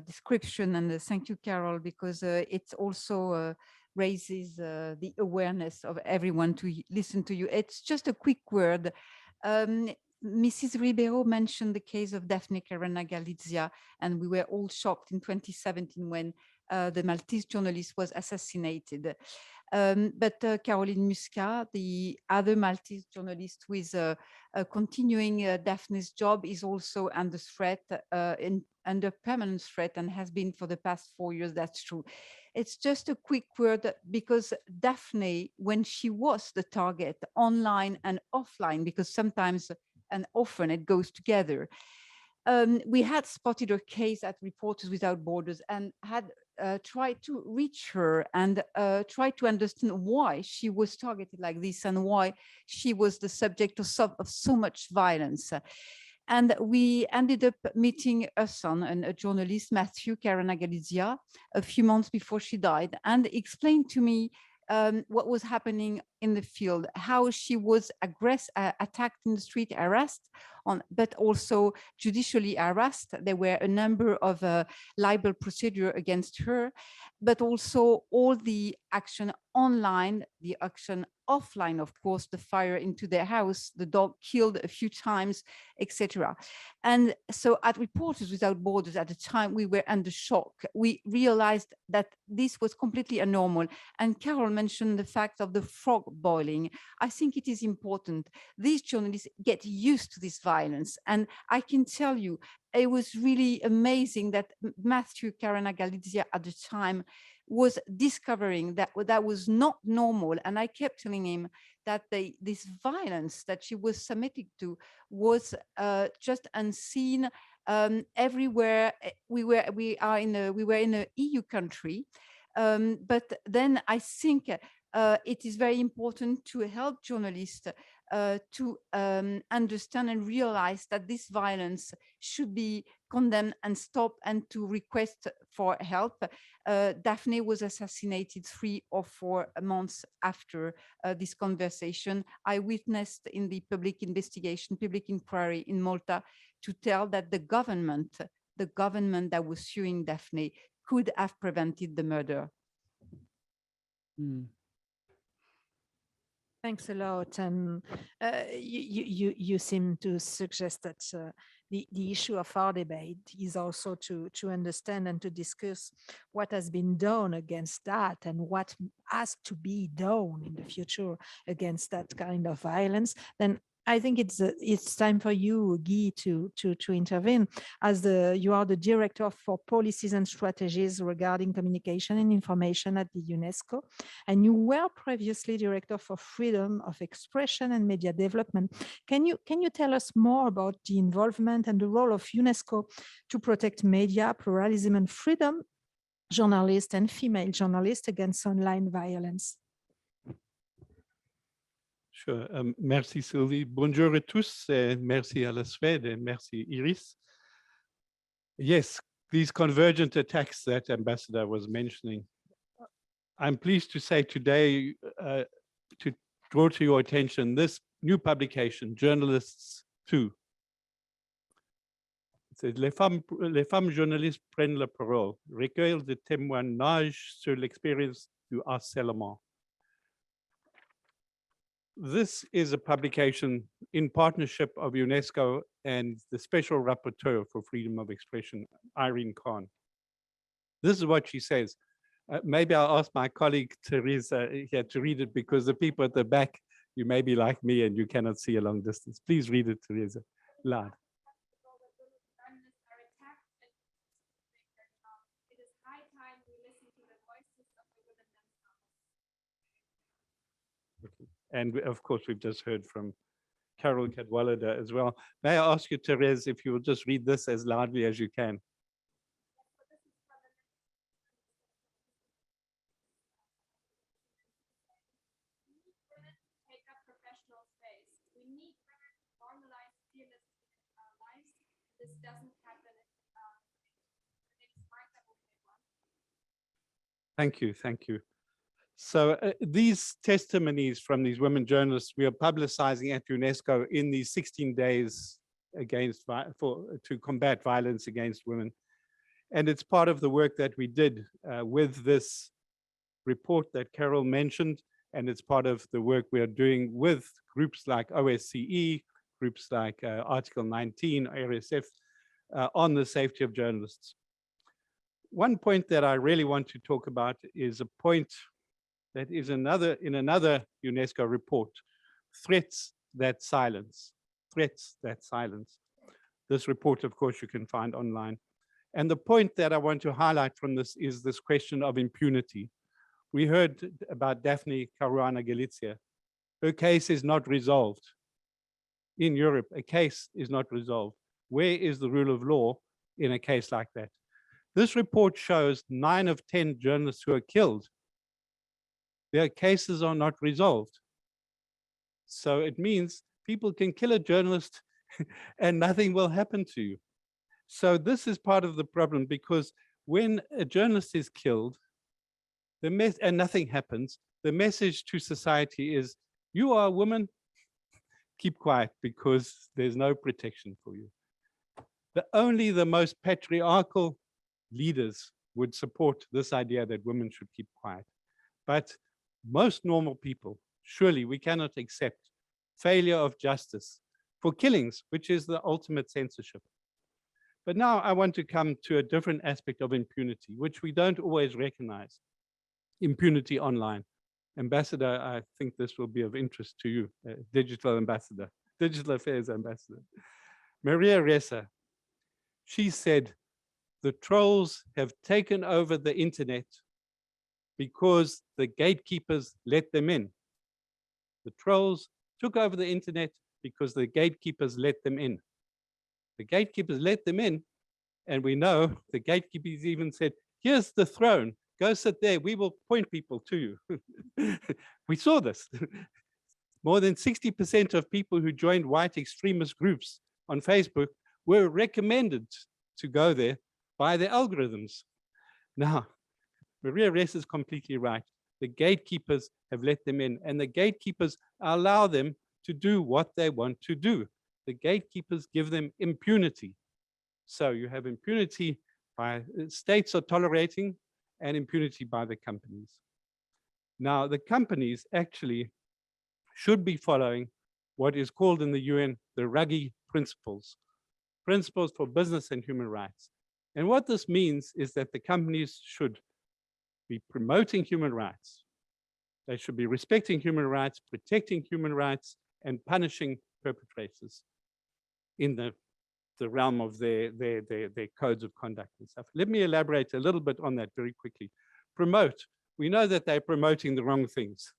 [SPEAKER 7] description, and thank you, Carole, because it also raises the awareness of everyone to listen to you. It's just a quick word. Mrs. Ribeiro mentioned the case of Daphne Caruana Galizia, and we were all shocked in 2017 when the Maltese journalist was assassinated. But Caroline Muscat, the other Maltese journalist with continuing Daphne's job is also under threat, under permanent threat, and has been for the past 4 years. That's true. It's just a quick word, because Daphne, when she was the target online and offline, because sometimes and often it goes together, we had spotted her case at Reporters Without Borders and had tried to reach her and try to understand why she was targeted like this and why she was the subject of so much violence. And we ended up meeting her son, a journalist, Matthew Caranagalizia, a few months before she died, and explained to me what was happening in the field, how she was attacked in the street, harassed, but also judicially harassed. There were a number of libel procedures against her, but also all the action online, the action offline, of course, the fire into their house, the dog killed a few times, etc. And so at Reporters Without Borders at the time, we were under shock. We realized that this was completely abnormal. And Carole mentioned the fact of the frog boiling. I think it is important. These journalists get used to this violence. And I can tell you, it was really amazing that Matthew Caranagalizia at the time was discovering that that was not normal. And I kept telling him that this violence that she was submitted to was just unseen everywhere. We were in an EU country, but then I think it is very important to help journalists to understand and realize that this violence should be condemned and stopped, and to request for help. Daphne was assassinated 3 or 4 months after this conversation. I witnessed in the public investigation, public inquiry in Malta, to tell that the government that was suing Daphne could have prevented the murder.
[SPEAKER 4] Thanks a lot. And you seem to suggest that the issue of our debate is also to understand and to discuss what has been done against that and what has to be done in the future against that kind of violence. Then I think it's time for you, Guy, to intervene, as you are the director for policies and strategies regarding communication and information at the UNESCO, and you were previously director for freedom of expression and media development. Can you tell us more about the involvement and the role of UNESCO to protect media pluralism and freedom, journalists and female journalists against online violence?
[SPEAKER 9] Sure. Merci Sylvie. Bonjour à tous. Merci à la Suède and merci Iris. Yes, these convergent attacks that Ambassador was mentioning. I'm pleased to say today to draw to your attention this new publication, Journalists 2. It says, les femmes journalistes prennent la parole, recueil de témoignages sur l'expérience du harcèlement. This is a publication in partnership of UNESCO and the Special Rapporteur for Freedom of Expression, Irene Khan. This is what she says. Maybe I'll ask my colleague Teresa here to read it, because the people at the back, you may be like me and you cannot see a long distance. Please read it, Teresa, loud. And of course, we've just heard from Carole Cadwalladr as well. May I ask you, Therese, if you will just read this as loudly as you can. Thank you, thank you. So these testimonies from these women journalists, we are publicizing at UNESCO in these 16 days to combat violence against women. And it's part of the work that we did with this report that Carole mentioned, and it's part of the work we are doing with groups like OSCE, groups like Article 19, RSF, on the safety of journalists. One point that I really want to talk about is a point that is in another UNESCO report, threats that silence. threats, that's silence. This report, of course, you can find online. And the point that I want to highlight from this is this question of impunity. We heard about Daphne Caruana Galizia. Her case is not resolved. In Europe, a case is not resolved. Where is the rule of law in a case like that? This report shows 9 of 10 journalists who are killed, their cases are not resolved. So it means people can kill a journalist and nothing will happen to you. So this is part of the problem, because when a journalist is killed and nothing happens, the message to society is, you are a woman, keep quiet because there's no protection for you. Only the most patriarchal leaders would support this idea that women should keep quiet. But most normal people, surely we cannot accept failure of justice for killings, which is the ultimate censorship. But now I want to come to a different aspect of impunity, which we don't always recognize. Impunity online. Ambassador, I think this will be of interest to you, digital ambassador, digital affairs ambassador. Maria Ressa, she said, the trolls have taken over the internet because the gatekeepers let them in. The trolls took over the internet because the gatekeepers let them in. The gatekeepers let them in, and we know the gatekeepers even said, here's the throne, go sit there, we will point people to you. We saw this. More than 60% of people who joined white extremist groups on Facebook were recommended to go there by the algorithms. Now, Maria Ressa is completely right. The gatekeepers have let them in, and the gatekeepers allow them to do what they want to do. The gatekeepers give them impunity. So you have impunity by states are tolerating, and impunity by the companies. Now, the companies actually should be following what is called in the UN the Ruggie principles, principles for business and human rights. And what this means is that the companies should be promoting human rights. They should be respecting human rights, protecting human rights, and punishing perpetrators in the realm of their codes of conduct and stuff. Let me elaborate a little bit on that very quickly. Promote. We know that they're promoting the wrong things.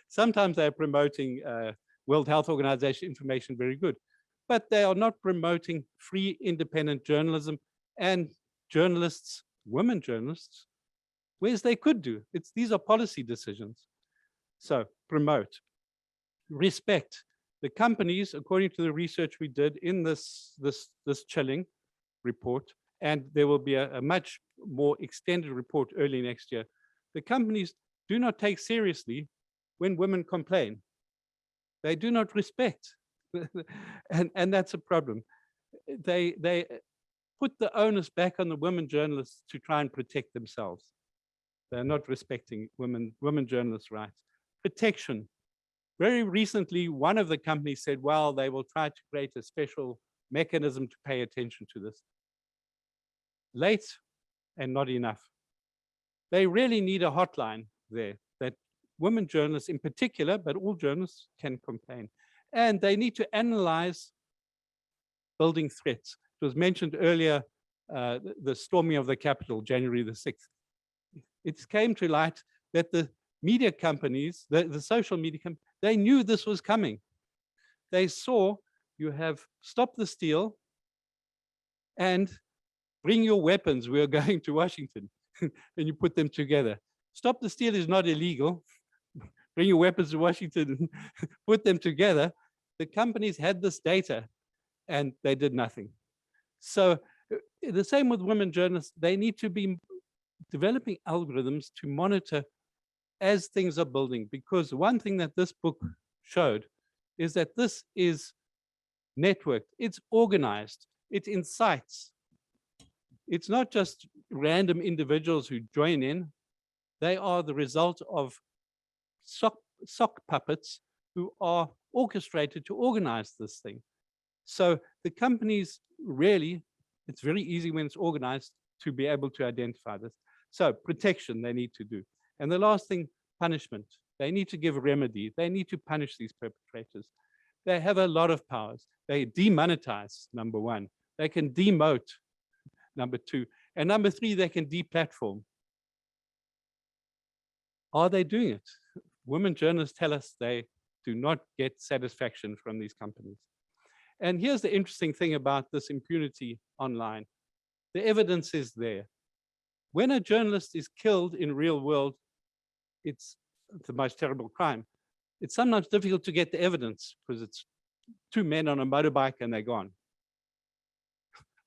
[SPEAKER 9] Sometimes they're promoting World Health Organization information, very good, but they are not promoting free, independent journalism and journalists, women journalists, whereas they could do. These are policy decisions. So promote, respect. The companies, according to the research we did in this chilling report, and there will be a much more extended report early next year, the companies do not take seriously when women complain. They do not respect, and that's a problem. They put the onus back on the women journalists to try and protect themselves. They're not respecting women journalists' rights. Protection. Very recently, one of the companies said, well, they will try to create a special mechanism to pay attention to this. Late and not enough. They really need a hotline there that women journalists in particular, but all journalists can complain. And they need to analyze building threats. It was mentioned earlier, the storming of the Capitol, January the 6th. It came to light that the media companies, the social media companies, they knew this was coming. They saw you have Stop the Steal and bring your weapons, we are going to Washington, and you put them together. Stop the Steal is not illegal. Bring your weapons to Washington, put them together. The companies had this data and they did nothing. So the same with women journalists, they need to be developing algorithms to monitor as things are building, because one thing that this book showed is that this is networked, it's organized, it incites. It's not just random individuals who join in, they are the result of sock puppets who are orchestrated to organize this thing. So the companies really, it's very easy when it's organized to be able to identify this. So protection they need to do. And the last thing, punishment. They need to give a remedy. They need to punish these perpetrators. They have a lot of powers. They demonetize, number one. They can demote, number two. And number three, they can deplatform. Are they doing it? Women journalists tell us they do not get satisfaction from these companies. And here's the interesting thing about this impunity online. The evidence is there. When a journalist is killed in real world, it's the most terrible crime. It's sometimes difficult to get the evidence because it's two men on a motorbike and they're gone.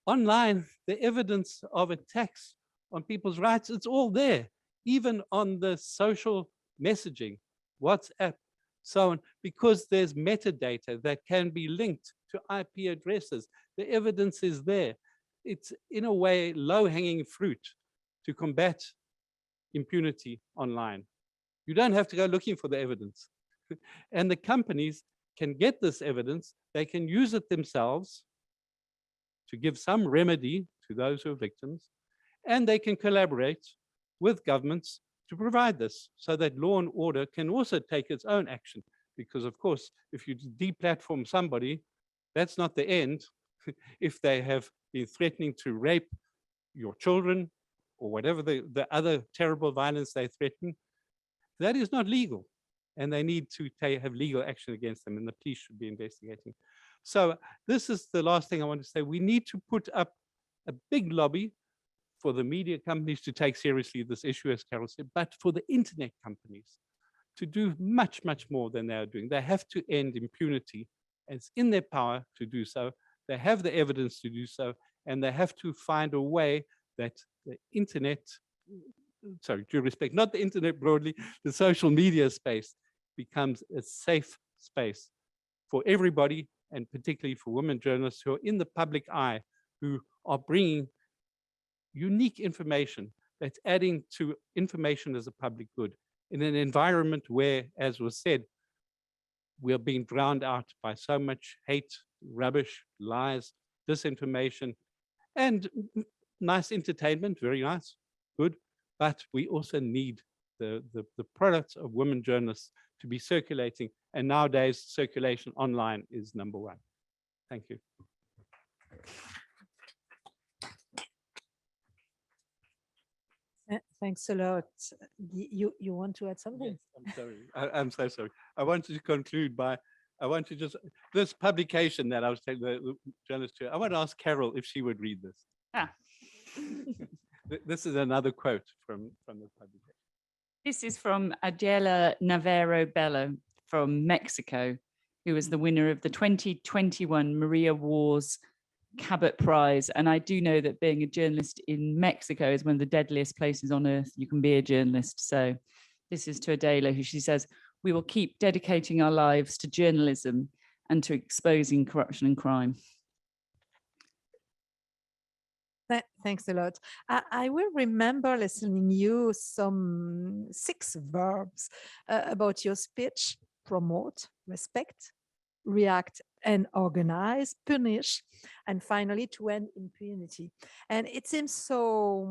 [SPEAKER 9] Online, the evidence of attacks on people's rights, it's all there, even on the social messaging, WhatsApp, so on, because there's metadata that can be linked to IP addresses. The evidence is there. It's, in a way, low-hanging fruit to combat impunity online. You don't have to go looking for the evidence. And the companies can get this evidence, they can use it themselves to give some remedy to those who are victims, and they can collaborate with governments to provide this so that law and order can also take its own action. Because of course, if you deplatform somebody, that's not the end. If they have been threatening to rape your children or whatever the other terrible violence they threaten, that is not legal. And they need to have legal action against them, and the police should be investigating. So this is the last thing I want to say. We need to put up a big lobby for the media companies to take seriously this issue, as Carole said, but for the internet companies to do much, much more than they are doing. They have to end impunity. It's in their power to do so. They have the evidence to do so, and they have to find a way that the internet, sorry, due respect, not the internet broadly, the social media space becomes a safe space for everybody, and particularly for women journalists who are in the public eye, who are bringing unique information that's adding to information as a public good in an environment where, as was said, we're being drowned out by so much hate, rubbish, lies, disinformation, and nice entertainment, very nice, good, but we also need the products of women journalists to be circulating, and nowadays circulation online is number one. Thank you.
[SPEAKER 4] Thanks a lot. You want to add something?
[SPEAKER 9] Yes, I'm sorry. I'm so sorry. I want to conclude by, I want to just, this publication that I was telling the journalist to, I want to ask Carole if she would read this.
[SPEAKER 8] Ah.
[SPEAKER 9] This is another quote from the publication.
[SPEAKER 8] This is from Adela Navarro Bello from Mexico, who was the winner of the 2021 Maria Wars Cabot Prize. And I do know that being a journalist in Mexico is one of the deadliest places on earth you can be a journalist. So this is to Adela, who she says, "We will keep dedicating our lives to journalism and to exposing corruption and crime."
[SPEAKER 4] Thanks a lot. I will remember listening you some 6 verbs about your speech: promote, respect, react and organize, punish, and finally to end impunity. And it seems so,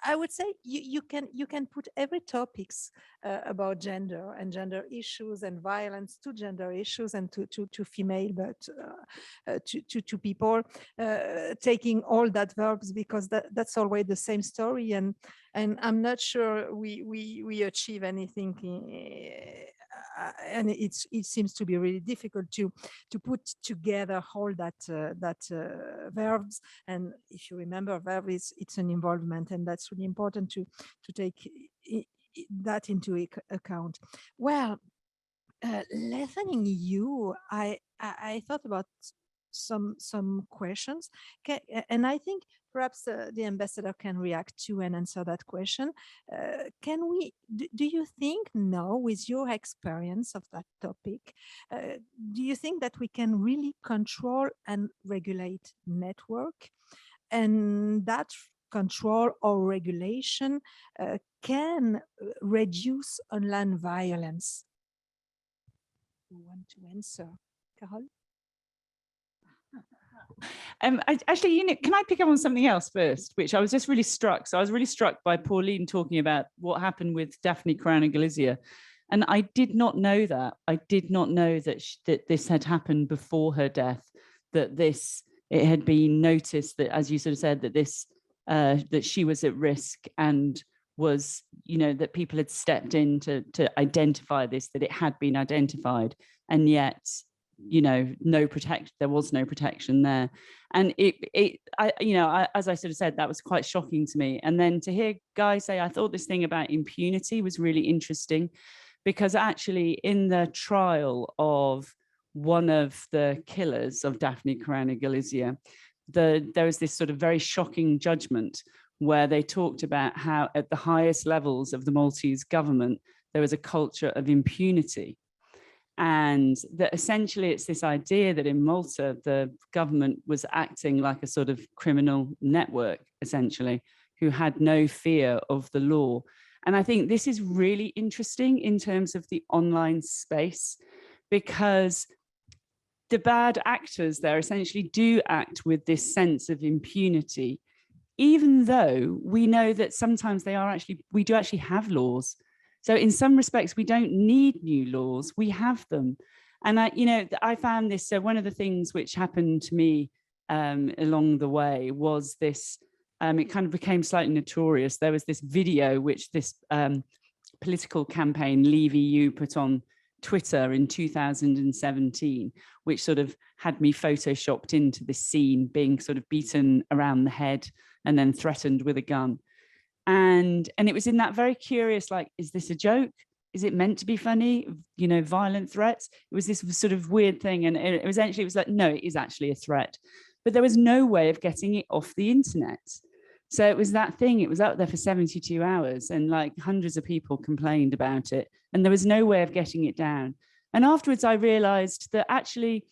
[SPEAKER 4] I would say you can put every topics about gender and gender issues and violence to gender issues and to female, but to people, taking all that verbs, because that's always the same story, and I'm not sure we achieve anything. And it seems to be really difficult to put together all that verbs. And if you remember, verb it's an involvement, and that's really important to take that into account. Well, listening you, I thought about some questions, and I think perhaps the ambassador can react to and answer that question. Do you think now, with your experience of that topic, do you think that we can really control and regulate network, and that control or regulation can reduce online violence? You want to answer, Carole?
[SPEAKER 8] Actually, can I pick up on something else first, which I was just really struck. So I was really struck by Pauline talking about what happened with Daphne Caruana Galizia And I did not know that. I did not know that that this had happened before her death, that it had been noticed that, as you sort of said, that that she was at risk and was, that people had stepped in to identify this, that it had been identified, and yet, no protection, there was no protection there. And as I sort of said, that was quite shocking to me. And then to hear Guy say, I thought this thing about impunity was really interesting, because actually in the trial of one of the killers of Daphne Caruana Galizia, there was this sort of very shocking judgment where they talked about how at the highest levels of the Maltese government, there was a culture of impunity. And that essentially it's this idea that in Malta, the government was acting like a sort of criminal network, essentially, who had no fear of the law. And I think this is really interesting in terms of the online space, because the bad actors there essentially do act with this sense of impunity, even though we know that sometimes we do actually have laws. So in some respects, we don't need new laws, we have them. And I found this, so one of the things which happened to me along the way was this, it kind of became slightly notorious. There was this video which this political campaign, Leave EU, put on Twitter in 2017, which sort of had me photoshopped into this scene, being sort of beaten around the head and then threatened with a gun. And it was in that very curious, like, is this a joke? Is it meant to be funny? Violent threats. It was this sort of weird thing. And it was like, no, it is actually a threat. But there was no way of getting it off the internet. So it was that thing, it was out there for 72 hours and like hundreds of people complained about it. And there was no way of getting it down. And afterwards, I realized that actually,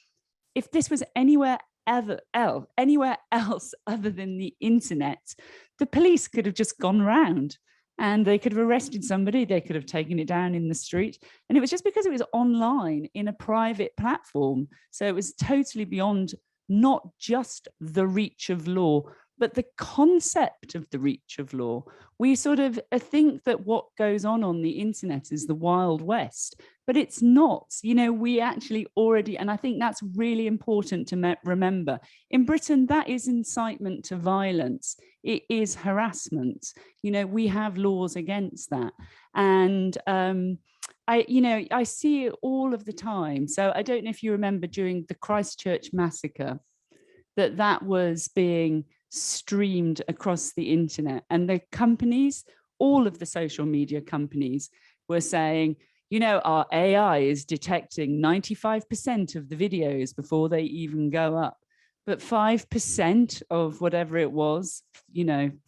[SPEAKER 8] if this was anywhere else other than the internet, the police could have just gone round and they could have arrested somebody, they could have taken it down in the street. And it was just because it was online in a private platform. So it was totally beyond not just the reach of law, but the concept of the reach of law. We sort of think that what goes on the internet is the Wild West, but it's not. We actually already, and I think that's really important to remember. In Britain, that is incitement to violence. It is harassment. We have laws against that. And I see it all of the time. So I don't know if you remember during the Christchurch massacre, that was being streamed across the internet, and the companies, all of the social media companies, were saying, our AI is detecting 95% of the videos before they even go up, but 5% of whatever it was,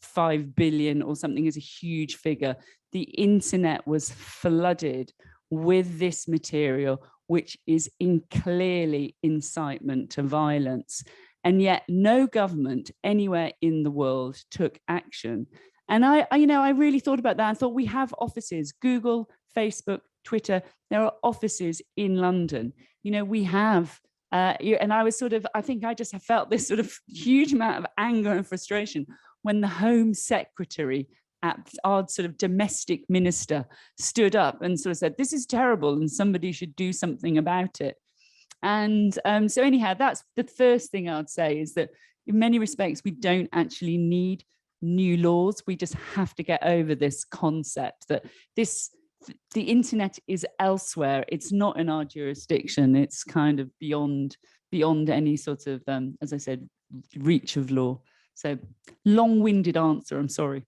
[SPEAKER 8] 5 billion or something is a huge figure. The internet was flooded with this material, which is clearly incitement to violence. And yet no government anywhere in the world took action. And I really thought about that. I thought, we have offices, Google, Facebook, Twitter, there are offices in London. We have, and I was I think I just felt this sort of huge amount of anger and frustration when the Home Secretary at our sort of domestic minister stood up and sort of said, this is terrible and somebody should do something about it. And so anyhow, that's the first thing I'd say, is that in many respects, we don't actually need new laws. We just have to get over this concept that the internet is elsewhere. It's not in our jurisdiction. It's kind of beyond any sort of, as I said, reach of law. So long-winded answer, I'm sorry.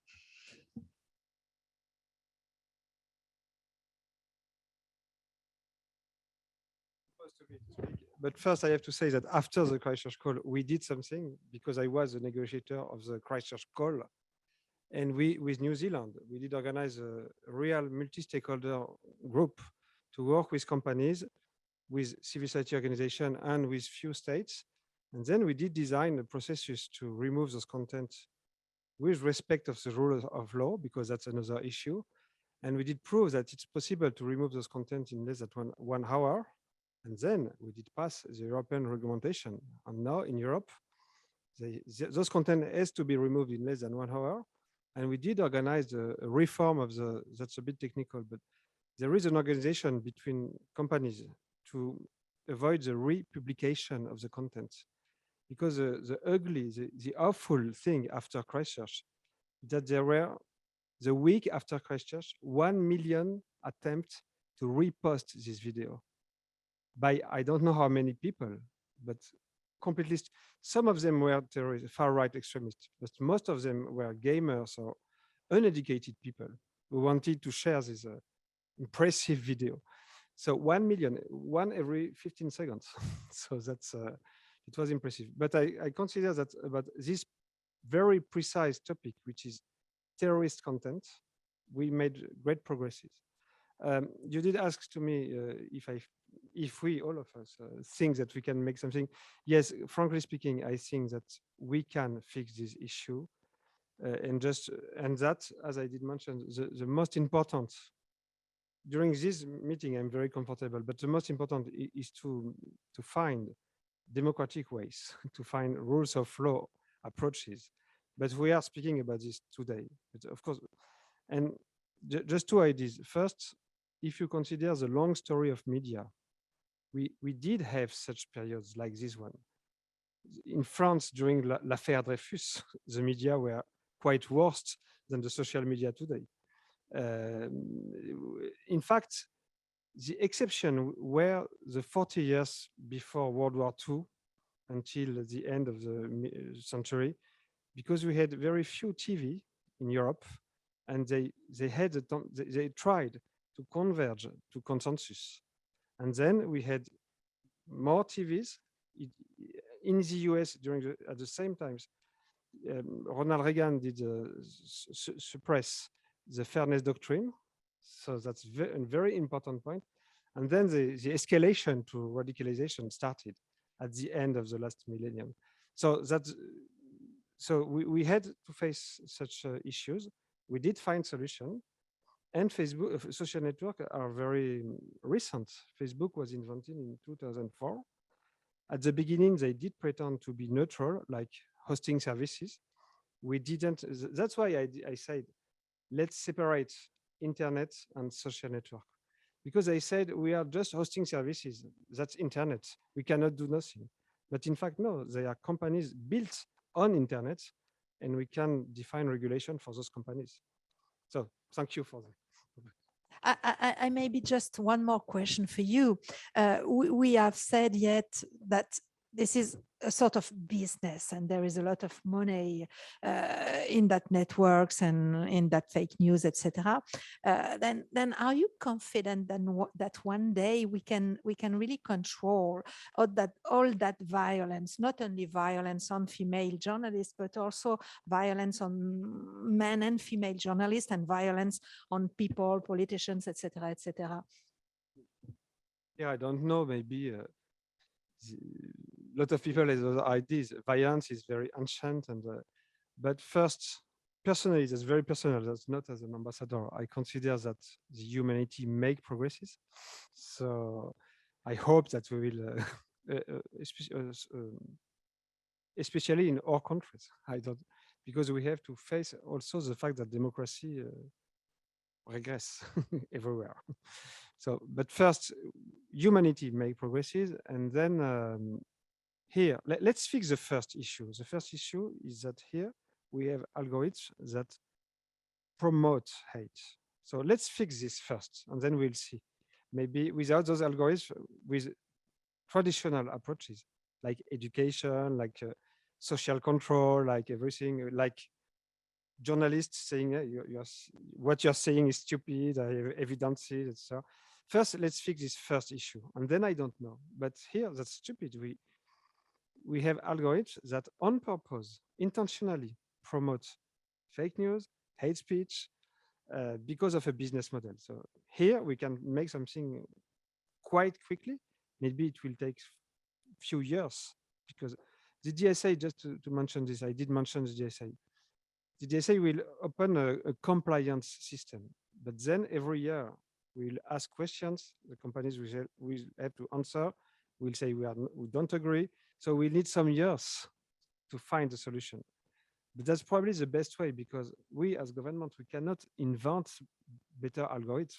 [SPEAKER 5] But first, I have to say that after the Christchurch call, we did something, because I was a negotiator of the Christchurch call. And with New Zealand, we did organize a real multi-stakeholder group to work with companies, with civil society organizations, and with few states. And then we did design the processes to remove those content with respect of the rule of law, because that's another issue. And we did prove that it's possible to remove those content in less than one hour. And then we did pass the European regulation. And now in Europe, those content has to be removed in less than 1 hour. And we did organize a reform of that's a bit technical, but there is an organization between companies to avoid the republication of the content. Because the ugly, the awful thing after Christchurch, that there were, the week after Christchurch, 1 million attempts to repost this video by I don't know how many people, but completely. Some of them were terrorist, far-right extremists, but most of them were gamers or uneducated people who wanted to share this impressive video. So 1 million, one every 15 seconds. So that's it was impressive. But I consider that about this very precise topic, which is terrorist content, we made great progresses. You did ask to me if we, all of us, think that we can make something. Yes, frankly speaking, I think that we can fix this issue. And that, as I did mention, the most important, during this meeting, I'm very comfortable, but the most important is to find democratic ways, to find rules of law approaches. But we are speaking about this today, but of course, and just two ideas. First, if you consider the long story of media, we did have such periods like this one. In France, during l'affaire Dreyfus, the media were quite worse than the social media today. In fact, the exception were the 40 years before World War II until the end of the century, because we had very few TV in Europe, and they tried to converge to consensus. And then we had more TVs in the US at the same time. Ronald Reagan did suppress the fairness doctrine. So that's a very important point. And then the escalation to radicalization started at the end of the last millennium. So we had to face such issues. We did find solutions. And Facebook, social networks are very recent. Facebook was invented in 2004. At the beginning, they did pretend to be neutral, like hosting services. We didn't. That's why I said, let's separate internet and social network. Because they said we are just hosting services. That's internet. We cannot do nothing. But in fact, no, they are companies built on internet, and we can define regulation for those companies. So thank you for that.
[SPEAKER 4] I maybe just one more question for you. We have said yet that this is a sort of business, and there is a lot of money in that networks and in that fake news, etc. Then are you confident that one day we can really control all that violence, not only violence on female journalists, but also violence on men and female journalists, and violence on people, politicians, etc., etc.
[SPEAKER 5] Yeah, I don't know. Maybe. A lot of people have those ideas. Violence is very ancient, but first, personally, that's very personal. That's not as an ambassador. I consider that the humanity make progresses. So I hope that we will, especially in our countries. Because we have to face also the fact that democracy regress everywhere. So, but first, humanity make progresses, and then here, let's fix the first issue. The first issue is that here we have algorithms that promote hate. So let's fix this first, and then we'll see. Maybe without those algorithms, with traditional approaches like education, like social control, like everything, like journalists saying what you're saying is stupid, I have evidences, etc. First, let's fix this first issue, and then I don't know. But here, that's stupid. We have algorithms that on purpose, intentionally promote fake news, hate speech, because of a business model. So here we can make something quite quickly. Maybe it will take a few years, because the DSA, just to mention this, I did mention the DSA. The DSA will open a compliance system, but then every year we'll ask questions. The companies will have to answer. We'll say we don't agree. So we need some years to find a solution. But that's probably the best way, because we as government, we cannot invent better algorithms.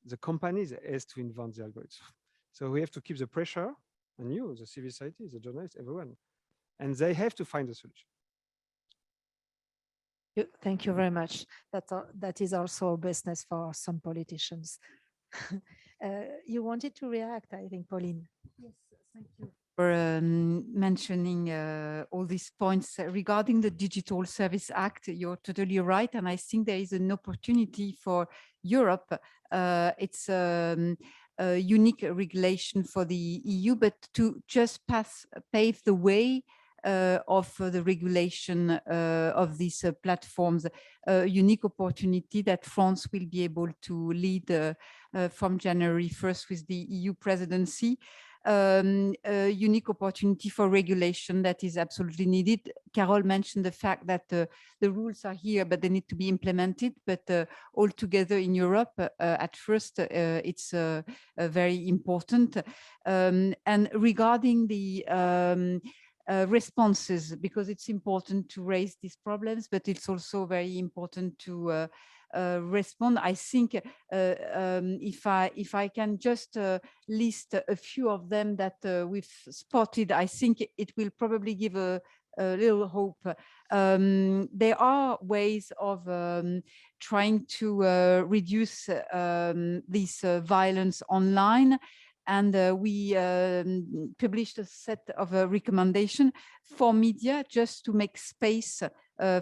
[SPEAKER 5] the companies has to invent the algorithm. So we have to keep the pressure on you, the civil society, the journalists, everyone, and they have to find a solution.
[SPEAKER 4] Thank you very much. That is also a business for some politicians. You wanted to react, I think, Pauline.
[SPEAKER 7] Yes, thank you for mentioning all these points regarding the Digital Service Act. You're totally right, and I think there is an opportunity for Europe. It's a unique regulation for the EU, but to just pave the way of the regulation of these platforms, a unique opportunity that France will be able to lead from January 1st with the EU presidency. A unique opportunity for regulation that is absolutely needed. Carole mentioned the fact that the rules are here, but they need to be implemented. But all together in Europe, at first, it's very important. And regarding the responses, because it's important to raise these problems, but it's also very important to respond. I think if I can just list a few of them that we've spotted, I think it will probably give a little hope. There are ways of trying to reduce this violence online. And we published a set of recommendations for media just to make space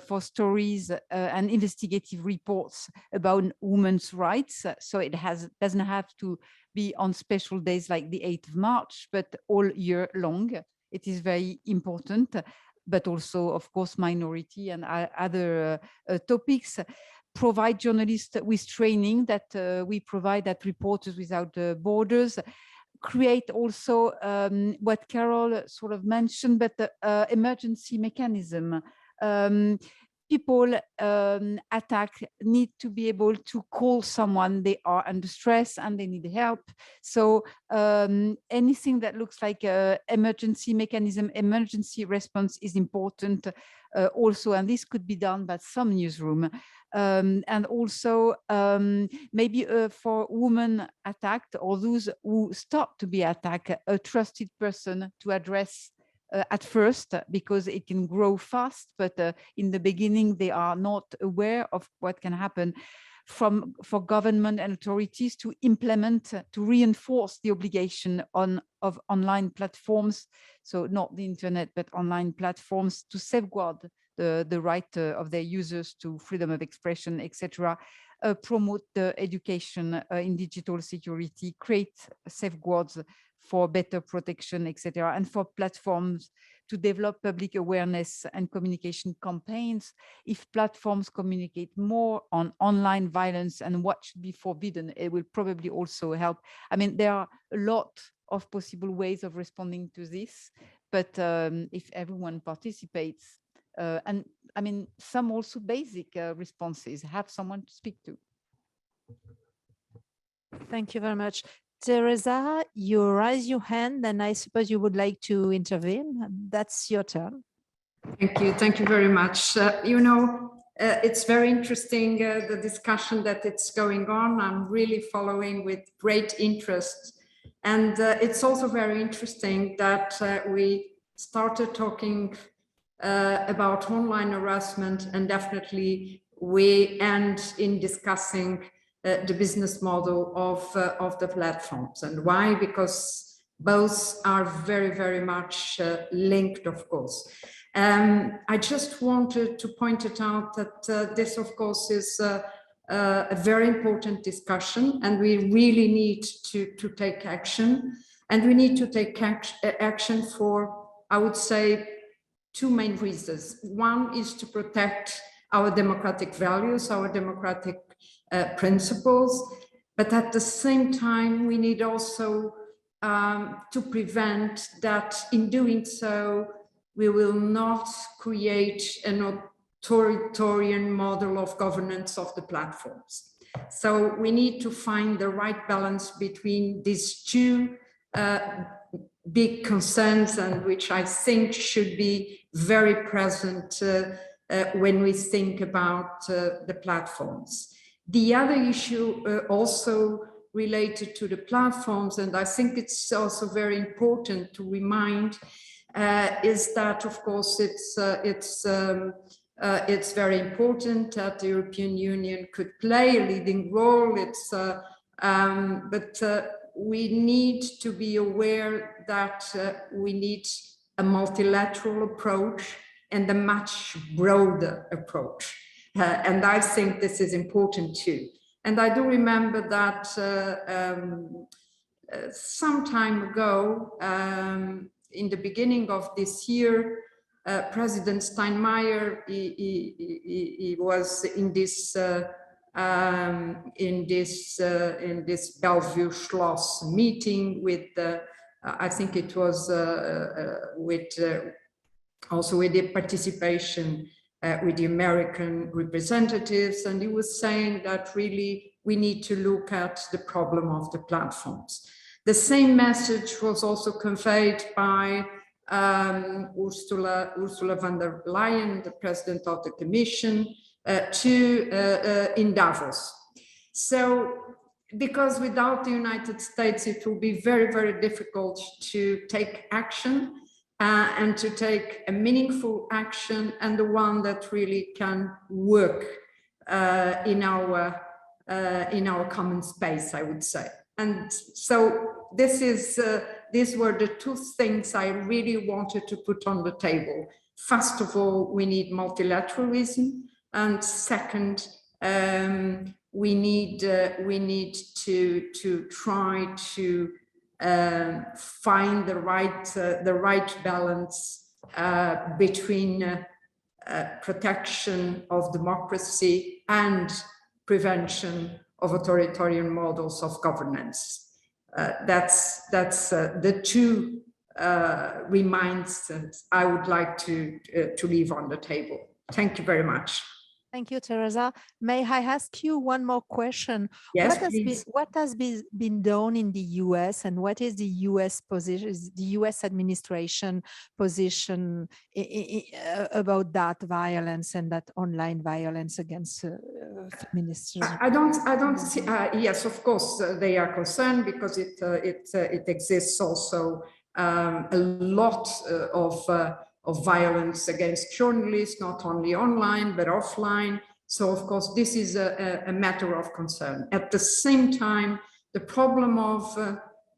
[SPEAKER 7] for stories and investigative reports about women's rights. So it doesn't have to be on special days like the 8th of March, but all year long. It is very important, but also, of course, minority and other topics. Provide journalists with training that we provide at Reporters Without Borders. Create also what Carole sort of mentioned, but the emergency mechanism. People attack need to be able to call someone. They are under stress and they need help. So anything that looks like an emergency mechanism, emergency response is important also, and this could be done by some newsroom. And also maybe for women attacked or those who start to be attacked, a trusted person to address at first, because it can grow fast, but in the beginning they are not aware of what can happen. For government and authorities to implement, to reinforce the obligation of online platforms, so not the internet, but online platforms, to safeguard the right of their users to freedom of expression, etc. Promote the education in digital security, create safeguards for better protection, etc. And for platforms to develop public awareness and communication campaigns. If platforms communicate more on online violence and what should be forbidden, it will probably also help. I mean, there are a lot of possible ways of responding to this, but if everyone participates, and I mean, some also basic responses, have someone to speak to.
[SPEAKER 4] Thank you very much. Teresa, you raise your hand and I suppose you would like to intervene. That's your turn.
[SPEAKER 3] Thank you very much. You know, it's very interesting, the discussion that it's going on. I'm really following with great interest. And it's also very interesting that we started talking about online harassment, and definitely we end in discussing the business model of the platforms. And why? Because both are very, very much linked, of course. I just wanted to point it out that this, of course, is a very important discussion, and we really need to take action. And we need to take action for, I would say, two main reasons. One is to protect our democratic values, our democratic principles, but at the same time, we need also to prevent that in doing so, we will not create an authoritarian model of governance of the platforms. So we need to find the right balance between these two big concerns, and which I think should be very present when we think about the platforms. The other issue also related to the platforms, and I think it's also very important to remind, is that, of course, it's very important that the European Union could play a leading role. But we need to be aware that we need a multilateral approach and a much broader approach. And I think this is important too. And I do remember that some time ago, in the beginning of this year, President Steinmeier, he was in this Bellevue Schloss meeting with, I think it was also with the participation with the American representatives, and he was saying that really we need to look at the problem of the platforms. The same message was also conveyed by Ursula von der Leyen, the president of the Commission, in Davos. So, because without the United States, it will be very, very difficult to take action and to take a meaningful action, and the one that really can work in our common space, I would say. And so these were the two things I really wanted to put on the table. First of all, we need multilateralism, and second, we need to try to find the right balance between protection of democracy and prevention of authoritarian models of governance. That's the two reminds that I would like to leave on the table. Thank you very much.
[SPEAKER 4] Thank you, Teresa. May I ask you one more question?
[SPEAKER 3] Yes,
[SPEAKER 4] what has been done in the US, and what is the US position, the US administration position about that violence and that online violence against feminists?
[SPEAKER 3] I don't see. Yes, of course, they are concerned because it exists also a lot of violence against journalists, not only online, but offline. So, of course, this is a matter of concern. At the same time, the problem of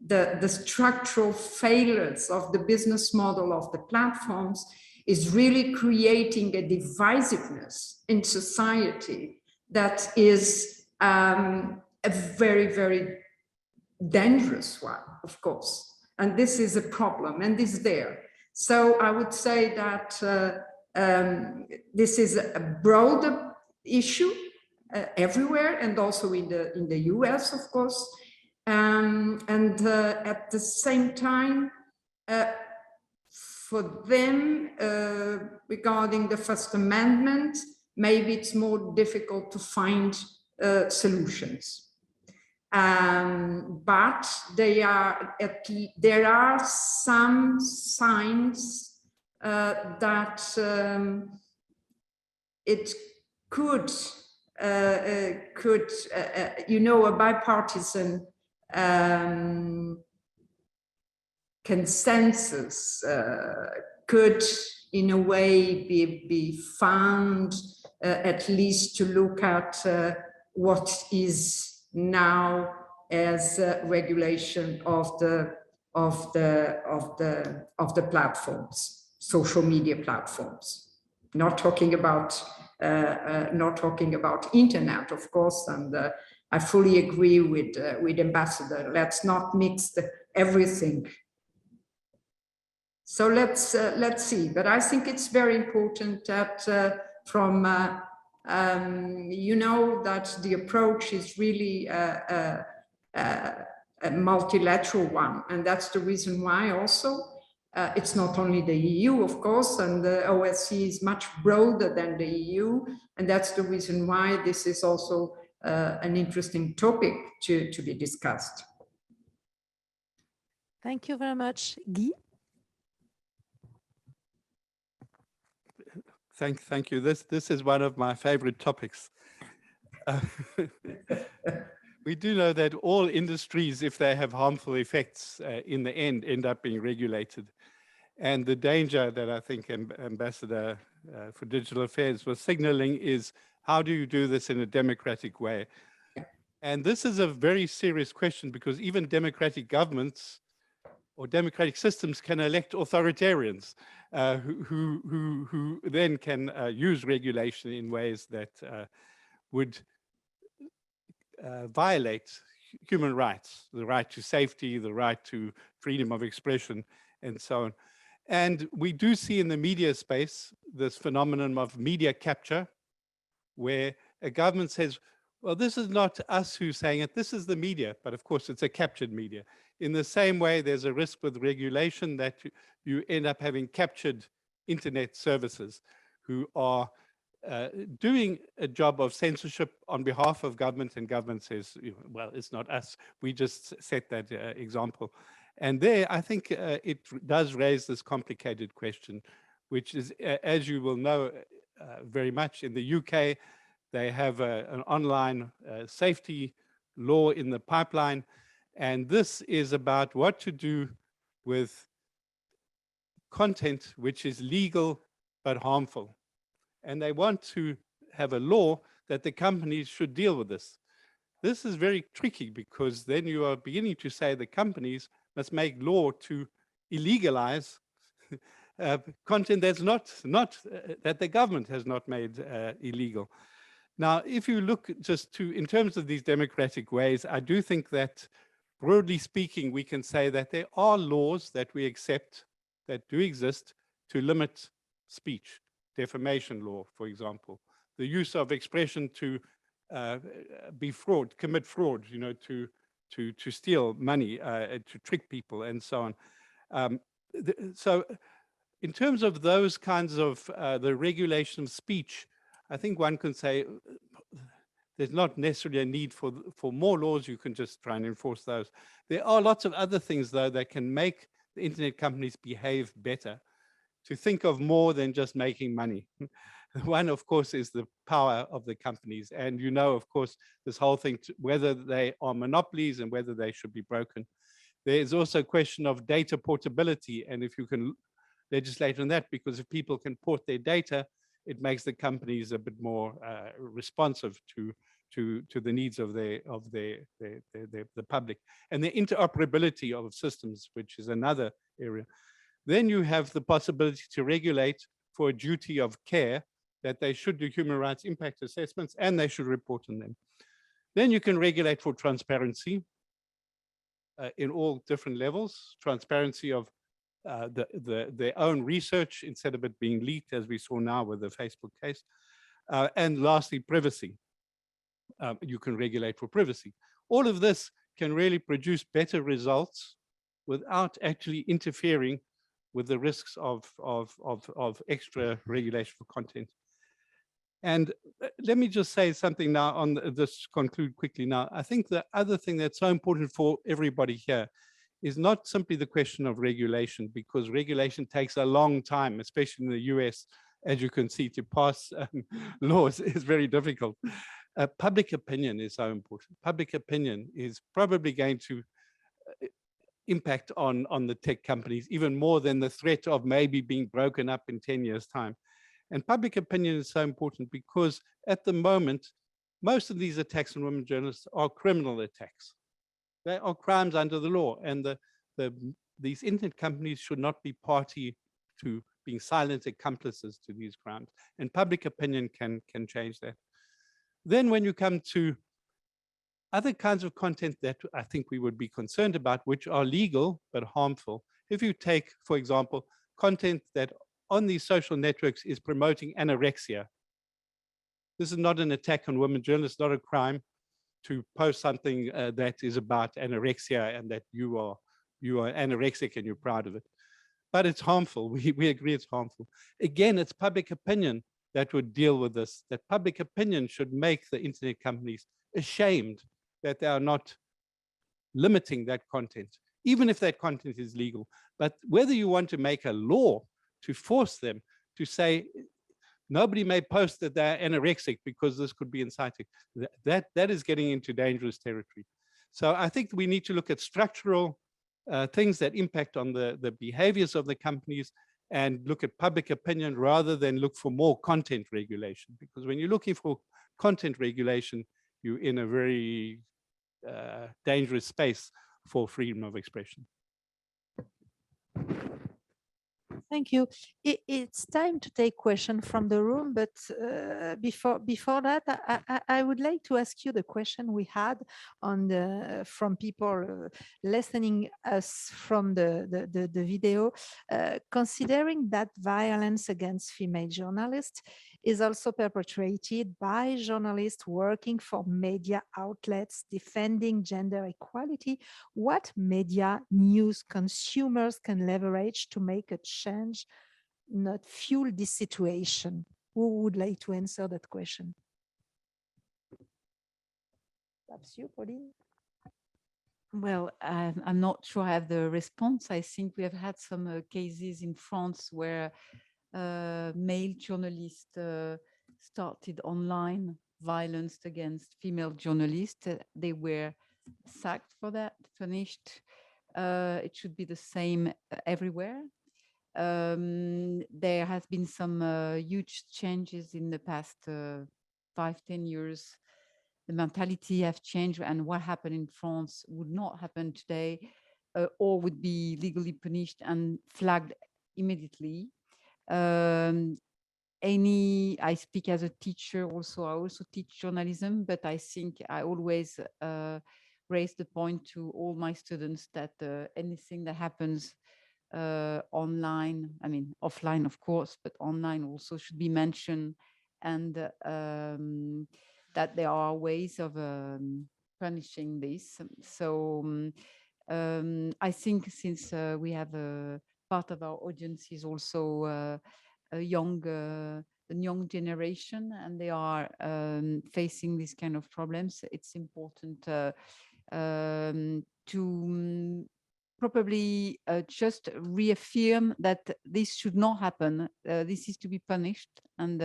[SPEAKER 3] the structural failures of the business model of the platforms is really creating a divisiveness in society that is a very, very dangerous one, of course. And this is a problem, and this is there. So I would say that this is a broader issue everywhere, and also in the US, of course. And at the same time, for them, regarding the First Amendment, maybe it's more difficult to find solutions. But there are some signs that it could a bipartisan consensus could, in a way, be found, at least to look at what is now as regulation of the platforms, social media platforms. Not talking about internet, of course, and I fully agree with Ambassador. Let's not mix everything. So let's see. But I think it's very important that that the approach is really a multilateral one, and that's the reason why also it's not only the EU, of course, and the OSCE is much broader than the EU, and that's the reason why this is also an interesting topic to be discussed.
[SPEAKER 4] Thank you very much, Guy.
[SPEAKER 9] Thank you. This is one of my favorite topics. we do know that all industries, if they have harmful effects in the end up being regulated. And the danger that I think Ambassador for Digital Affairs was signaling is, how do you do this in a democratic way? And this is a very serious question, because even democratic governments or democratic systems can elect authoritarians who then can use regulation in ways that would violate human rights, the right to safety, the right to freedom of expression, and so on. And we do see in the media space this phenomenon of media capture, where a government says, well, this is not us who's saying it, this is the media, but of course it's a captured media. In the same way, there's a risk with regulation that you end up having captured internet services who are doing a job of censorship on behalf of government, and government says, well, it's not us, we just set that example. And there, I think it does raise this complicated question, which is, as you will know very much, in the UK, they have an online safety law in the pipeline. And this is about what to do with content which is legal but harmful. And they want to have a law that the companies should deal with this. This is very tricky, because then you are beginning to say the companies must make law to illegalize content that's not that the government has not made illegal. Now, if you look just to, in terms of these democratic ways, I do think that broadly speaking, we can say that there are laws that we accept that do exist to limit speech, defamation law, for example, the use of expression to commit fraud, to steal money, to trick people, and so on. So in terms of those kinds of the regulation of speech, I think one can say there's not necessarily a need for more laws. You can just try and enforce those. There are lots of other things, though, that can make the internet companies behave better, to think of more than just making money. One, of course, is the power of the companies. And of course, this whole thing, whether they are monopolies and whether they should be broken. There is also a question of data portability. And if you can legislate on that, because if people can port their data, it makes the companies a bit more responsive to the needs of the public. And the interoperability of systems, which is another area. Then you have the possibility to regulate for a duty of care, that they should do human rights impact assessments and they should report on them. Then you can regulate for transparency in all different levels, transparency of their own research instead of it being leaked, as we saw now with the Facebook case. And lastly, privacy. You can regulate for privacy. All of this can really produce better results without actually interfering with the risks of extra regulation for content. And let me just say something now on this, conclude quickly now. I think the other thing that's so important for everybody here is not simply the question of regulation, because regulation takes a long time, especially in the US, as you can see, to pass laws is very difficult. Public opinion is so important. Public opinion is probably going to impact on the tech companies even more than the threat of maybe being broken up in 10 years' time. And public opinion is so important because at the moment, most of these attacks on women journalists are criminal attacks. They are crimes under the law, and these internet companies should not be party to being silent accomplices to these crimes. And public opinion can change that. Then when you come to other kinds of content that I think we would be concerned about, which are legal but harmful. If you take, for example, content that on these social networks is promoting anorexia. This is not an attack on women journalists, not a crime to post something that is about anorexia and that you are anorexic and you're proud of it. But it's harmful. We agree it's harmful. Again, it's public opinion that would deal with this, that public opinion should make the internet companies ashamed that they are not limiting that content, even if that content is legal. But whether you want to make a law to force them to say, Nobody may post that they're anorexic because this could be inciting. That is getting into dangerous territory. So I think we need to look at structural things that impact on the behaviors of the companies and look at public opinion rather than look for more content regulation. Because when you're looking for content regulation, you're in a very dangerous space for freedom of expression.
[SPEAKER 4] Thank you. It's time to take questions from the room, but before that, I would like to ask you the question we had on from people listening us from the video, considering that violence against female journalists is also perpetrated by journalists working for media outlets defending gender equality. What media news consumers can leverage to make a change, not fuel this situation? Who would like to answer that question? Perhaps you, Pauline?
[SPEAKER 7] Well, I'm not sure I have the response. I think we have had some cases in France where male journalists started online violence against female journalists. They were sacked for that, punished. It should be the same everywhere. There has been some huge changes in the past 5-10 years. The mentality have changed, and what happened in France would not happen today, or would be legally punished and flagged immediately. I speak as a teacher also. I also teach journalism, but I think I always raise the point to all my students that anything that happens online, I mean offline of course, but online also should be mentioned, and that there are ways of punishing this. So I think since we have a part of our audience is also a young generation, and they are facing these kind of problems, it's important to probably just reaffirm that this should not happen. This is to be punished, and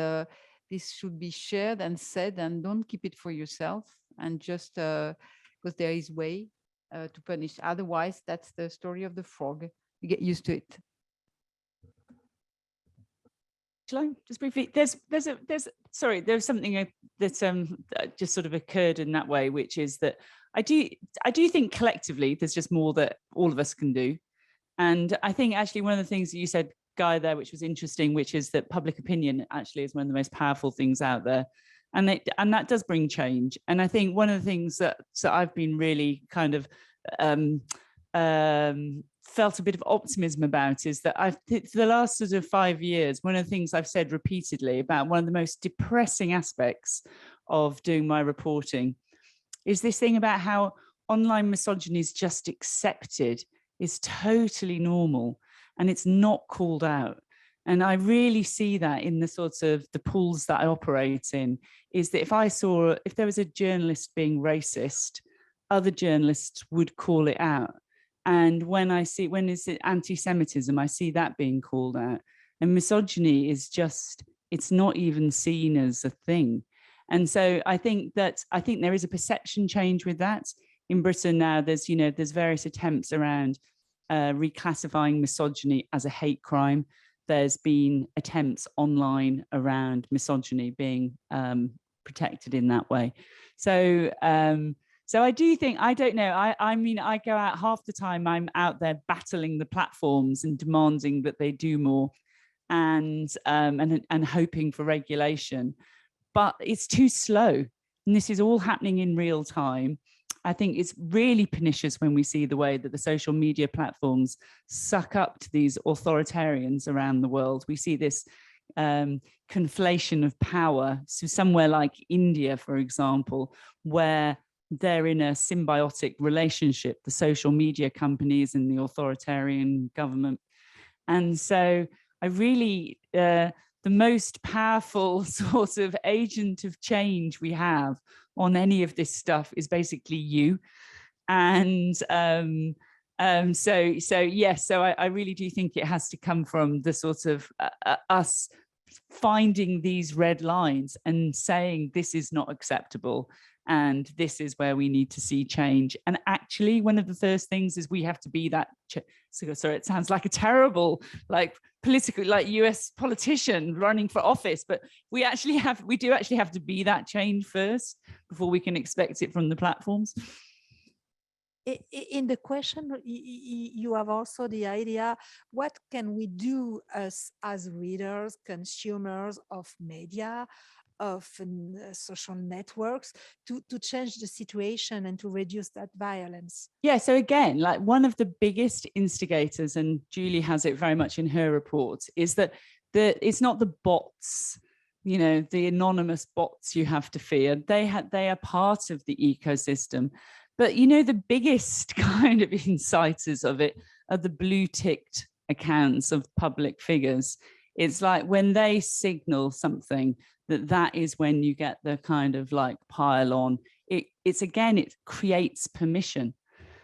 [SPEAKER 7] this should be shared and said, and don't keep it for yourself, and just because there is way to punish. Otherwise, that's the story of the frog. You get used to it.
[SPEAKER 8] Shall I just briefly? There's something that just sort of occurred in that way, which is that I do think collectively there's just more that all of us can do, and I think actually one of the things that you said, Guy, there, which was interesting, which is that public opinion actually is one of the most powerful things out there, and that does bring change. And I think one of the things that I've been really kind of felt a bit of optimism about is that for the last sort of 5 years, one of the things I've said repeatedly about one of the most depressing aspects of doing my reporting is this thing about how online misogyny is just accepted, is totally normal, and it's not called out. And I really see that in the sorts of the pools that I operate in, is that if there was a journalist being racist, other journalists would call it out. And when is it anti-Semitism, I see that being called out. And misogyny is just, it's not even seen as a thing. And so I think there is a perception change with that. In Britain now, there's various attempts around reclassifying misogyny as a hate crime. There's been attempts online around misogyny being protected in that way. So I do think, I don't know, I mean, I go out half the time, I'm out there battling the platforms and demanding that they do more, and hoping for regulation. But it's too slow. And this is all happening in real time. I think it's really pernicious when we see the way that the social media platforms suck up to these authoritarians around the world. We see this conflation of power. So somewhere like India, for example, where they're in a symbiotic relationship, the social media companies and the authoritarian government. And so I really, the most powerful sort of agent of change we have on any of this stuff is basically you. And so yes, so I really do think it has to come from the sort of us finding these red lines and saying this is not acceptable and this is where we need to see change. And actually one of the first things is we have to be that, so it sounds like a terrible, like political, like US politician running for office, but we do actually have to be that change first before we can expect it from the platforms.
[SPEAKER 4] In the question, you have also the idea, what can we do as readers, consumers of media, of social networks to change the situation and to reduce that violence?
[SPEAKER 8] Yeah, so again, like one of the biggest instigators, and Julie has it very much in her report, is that it's not the bots, you know, the anonymous bots you have to fear. They are part of the ecosystem. But, you know, the biggest kind of inciters of it are the blue ticked accounts of public figures. It's like when they signal something, that is when you get the kind of like pile on. It creates permission.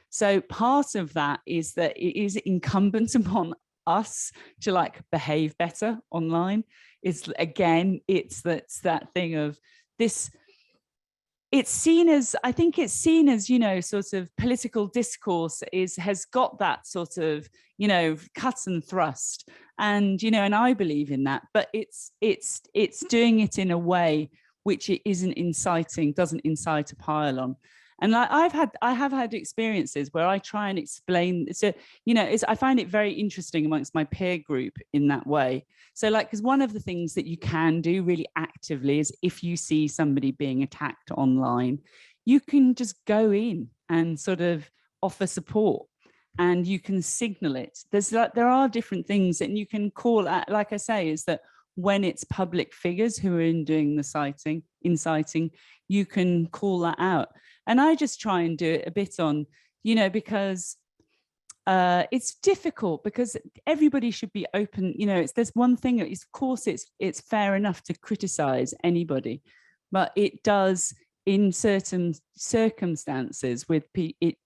[SPEAKER 8] So part of that is that it is incumbent upon us to like behave better online. It's that thing of this. It's seen as, you know, sort of political discourse has got that sort of, you know, cut and thrust. And, you know, and I believe in that, but it's doing it in a way which it doesn't incite a pile on. And I have had experiences where I try and explain. So, you know, I find it very interesting amongst my peer group in that way. So like, because one of the things that you can do really actively is if you see somebody being attacked online, you can just go in and sort of offer support and you can signal it. There are different things and you can call out, like I say, is that when it's public figures who are doing the inciting, you can call that out. And I just try and do it a bit on, you know, because it's difficult because everybody should be open. You know, there's one thing, of course, it's fair enough to criticize anybody, but it does in certain circumstances with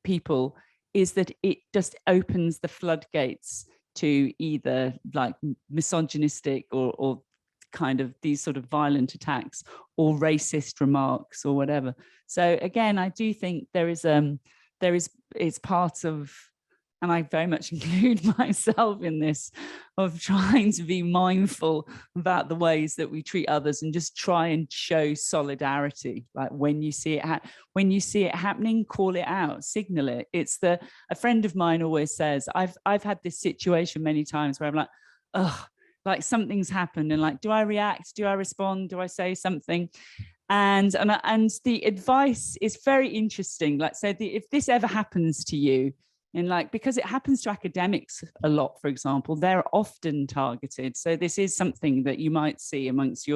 [SPEAKER 8] people is that it just opens the floodgates to either like misogynistic or kind of these sort of violent attacks or racist remarks or whatever. So again, I do think it's part of, and I very much include myself in this, of trying to be mindful about the ways that we treat others and just try and show solidarity. Like when you see it happening, call it out, signal it. A friend of mine always says, I've had this situation many times where I'm like, oh, like something's happened, and like, do I react? Do I respond? Do I say something? And the advice is very interesting. Like, so if this ever happens to you, and like, because it happens to academics a lot, for example, they're often targeted. So this is something that you might see amongst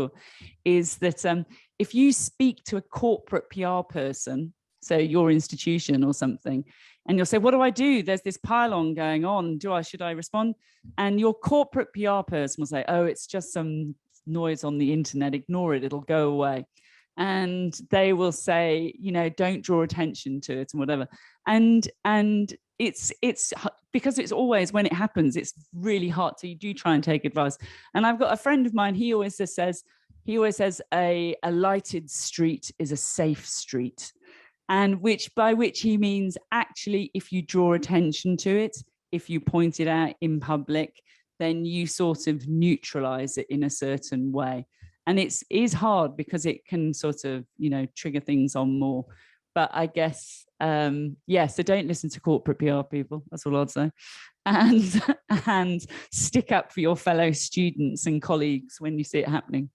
[SPEAKER 8] is that if you speak to a corporate PR person, so your institution or something, and you'll say, what do I do? There's this pile-on going on. Should I respond? And your corporate PR person will say, oh, it's just some noise on the internet. Ignore it. It'll go away. And they will say, you know, don't draw attention to it and whatever. And it's because it's always, when it happens, it's really hard. So you do try and take advice. And I've got a friend of mine, he always says a lighted street is a safe street. And by which he means actually, if you draw attention to it, if you point it out in public, then you sort of neutralize it in a certain way. And it is hard because it can sort of, you know, trigger things on more. But I guess, so don't listen to corporate PR people. That's all I'd say. And stick up for your fellow students and colleagues when you see it happening.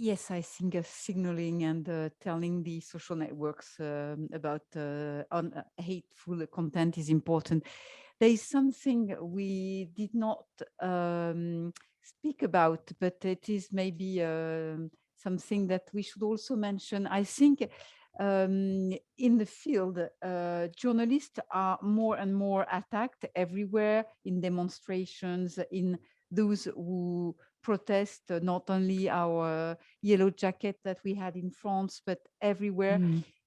[SPEAKER 7] Yes, I think signaling and telling the social networks about hateful content is important. There is something we did not speak about, but it is maybe something that we should also mention. I think in the field, journalists are more and more attacked everywhere, in demonstrations, in those who protest, not only our yellow jacket that we had in France, but everywhere.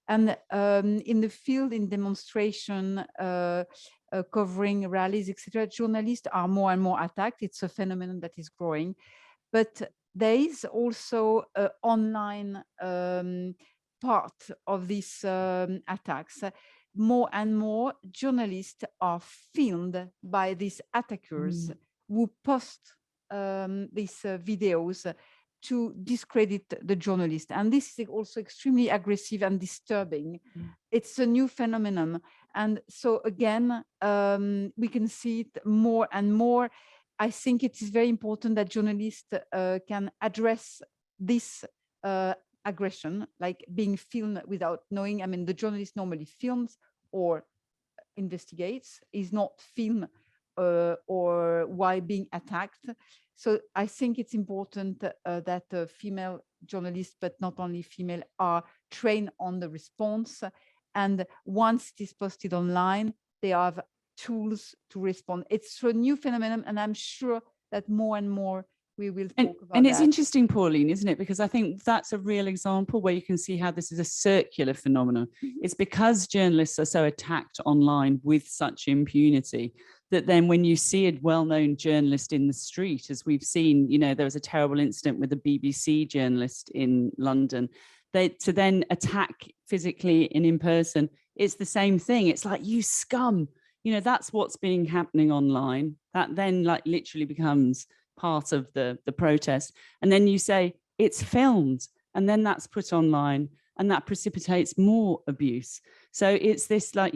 [SPEAKER 7] And in the field, in demonstration, covering rallies, etc., journalists are more and more attacked. It's a phenomenon that is growing. But there is also an online part of these attacks. More and more journalists are filmed by these attackers who post these videos to discredit the journalist. And this is also extremely aggressive and disturbing. It's a new phenomenon. And so again, we can see it more and more. I think it is very important that journalists can address this aggression, like being filmed without knowing. I mean, the journalist normally films or investigates, is not filmed or while being attacked. So I think it's important that female journalists, but not only female, are trained on the response. And once it is posted online, they have tools to respond. It's a new phenomenon, and I'm sure that more and more we will talk about
[SPEAKER 8] and it's
[SPEAKER 7] that.
[SPEAKER 8] interesting, Pauline, isn't it? Because I think that's a real example where you can see how this is a circular phenomenon. It's because journalists are so attacked online with such impunity that then when you see a well-known journalist in the street, as we've seen, you know, there was a terrible incident with a BBC journalist in London, to then attack physically and in person, it's the same thing. It's like, you scum, you know, that's what's being happening online. That then like literally becomes part of the protest. And then you say it's filmed, and then that's put online, and that precipitates more abuse. So it's this like,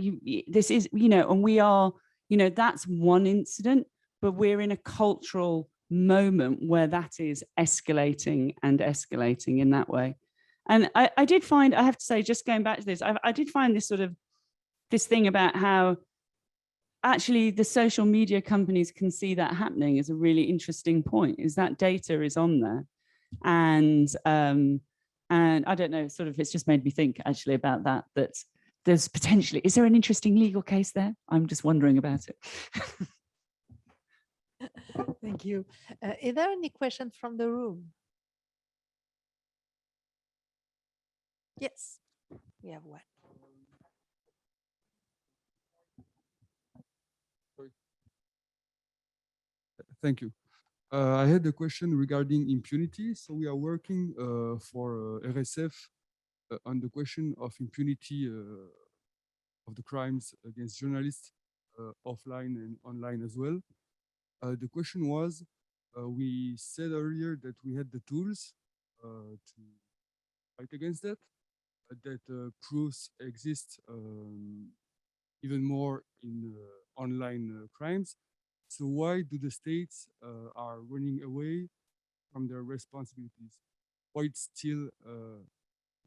[SPEAKER 8] this is, you know, and we are, you know, that's one incident, but we're in a cultural moment where that is escalating and escalating in that way. And I did find, I have to say, just going back to this, I did find this sort of, this thing about how actually the social media companies can see that happening is a really interesting point, is that data is on there. And I don't know, sort of, it's just made me think actually about that there's potentially, is there an interesting legal case there? I'm just wondering about it.
[SPEAKER 4] Thank you. Is there any question from the room? Yes, we have one.
[SPEAKER 10] Thank you. I had a question regarding impunity. So we are working for RSF on the question of impunity of the crimes against journalists, offline and online as well. The question was, we said earlier that we had the tools to fight against that, proofs exist even more in online crimes. So why do the states are running away from their responsibilities? Why it's still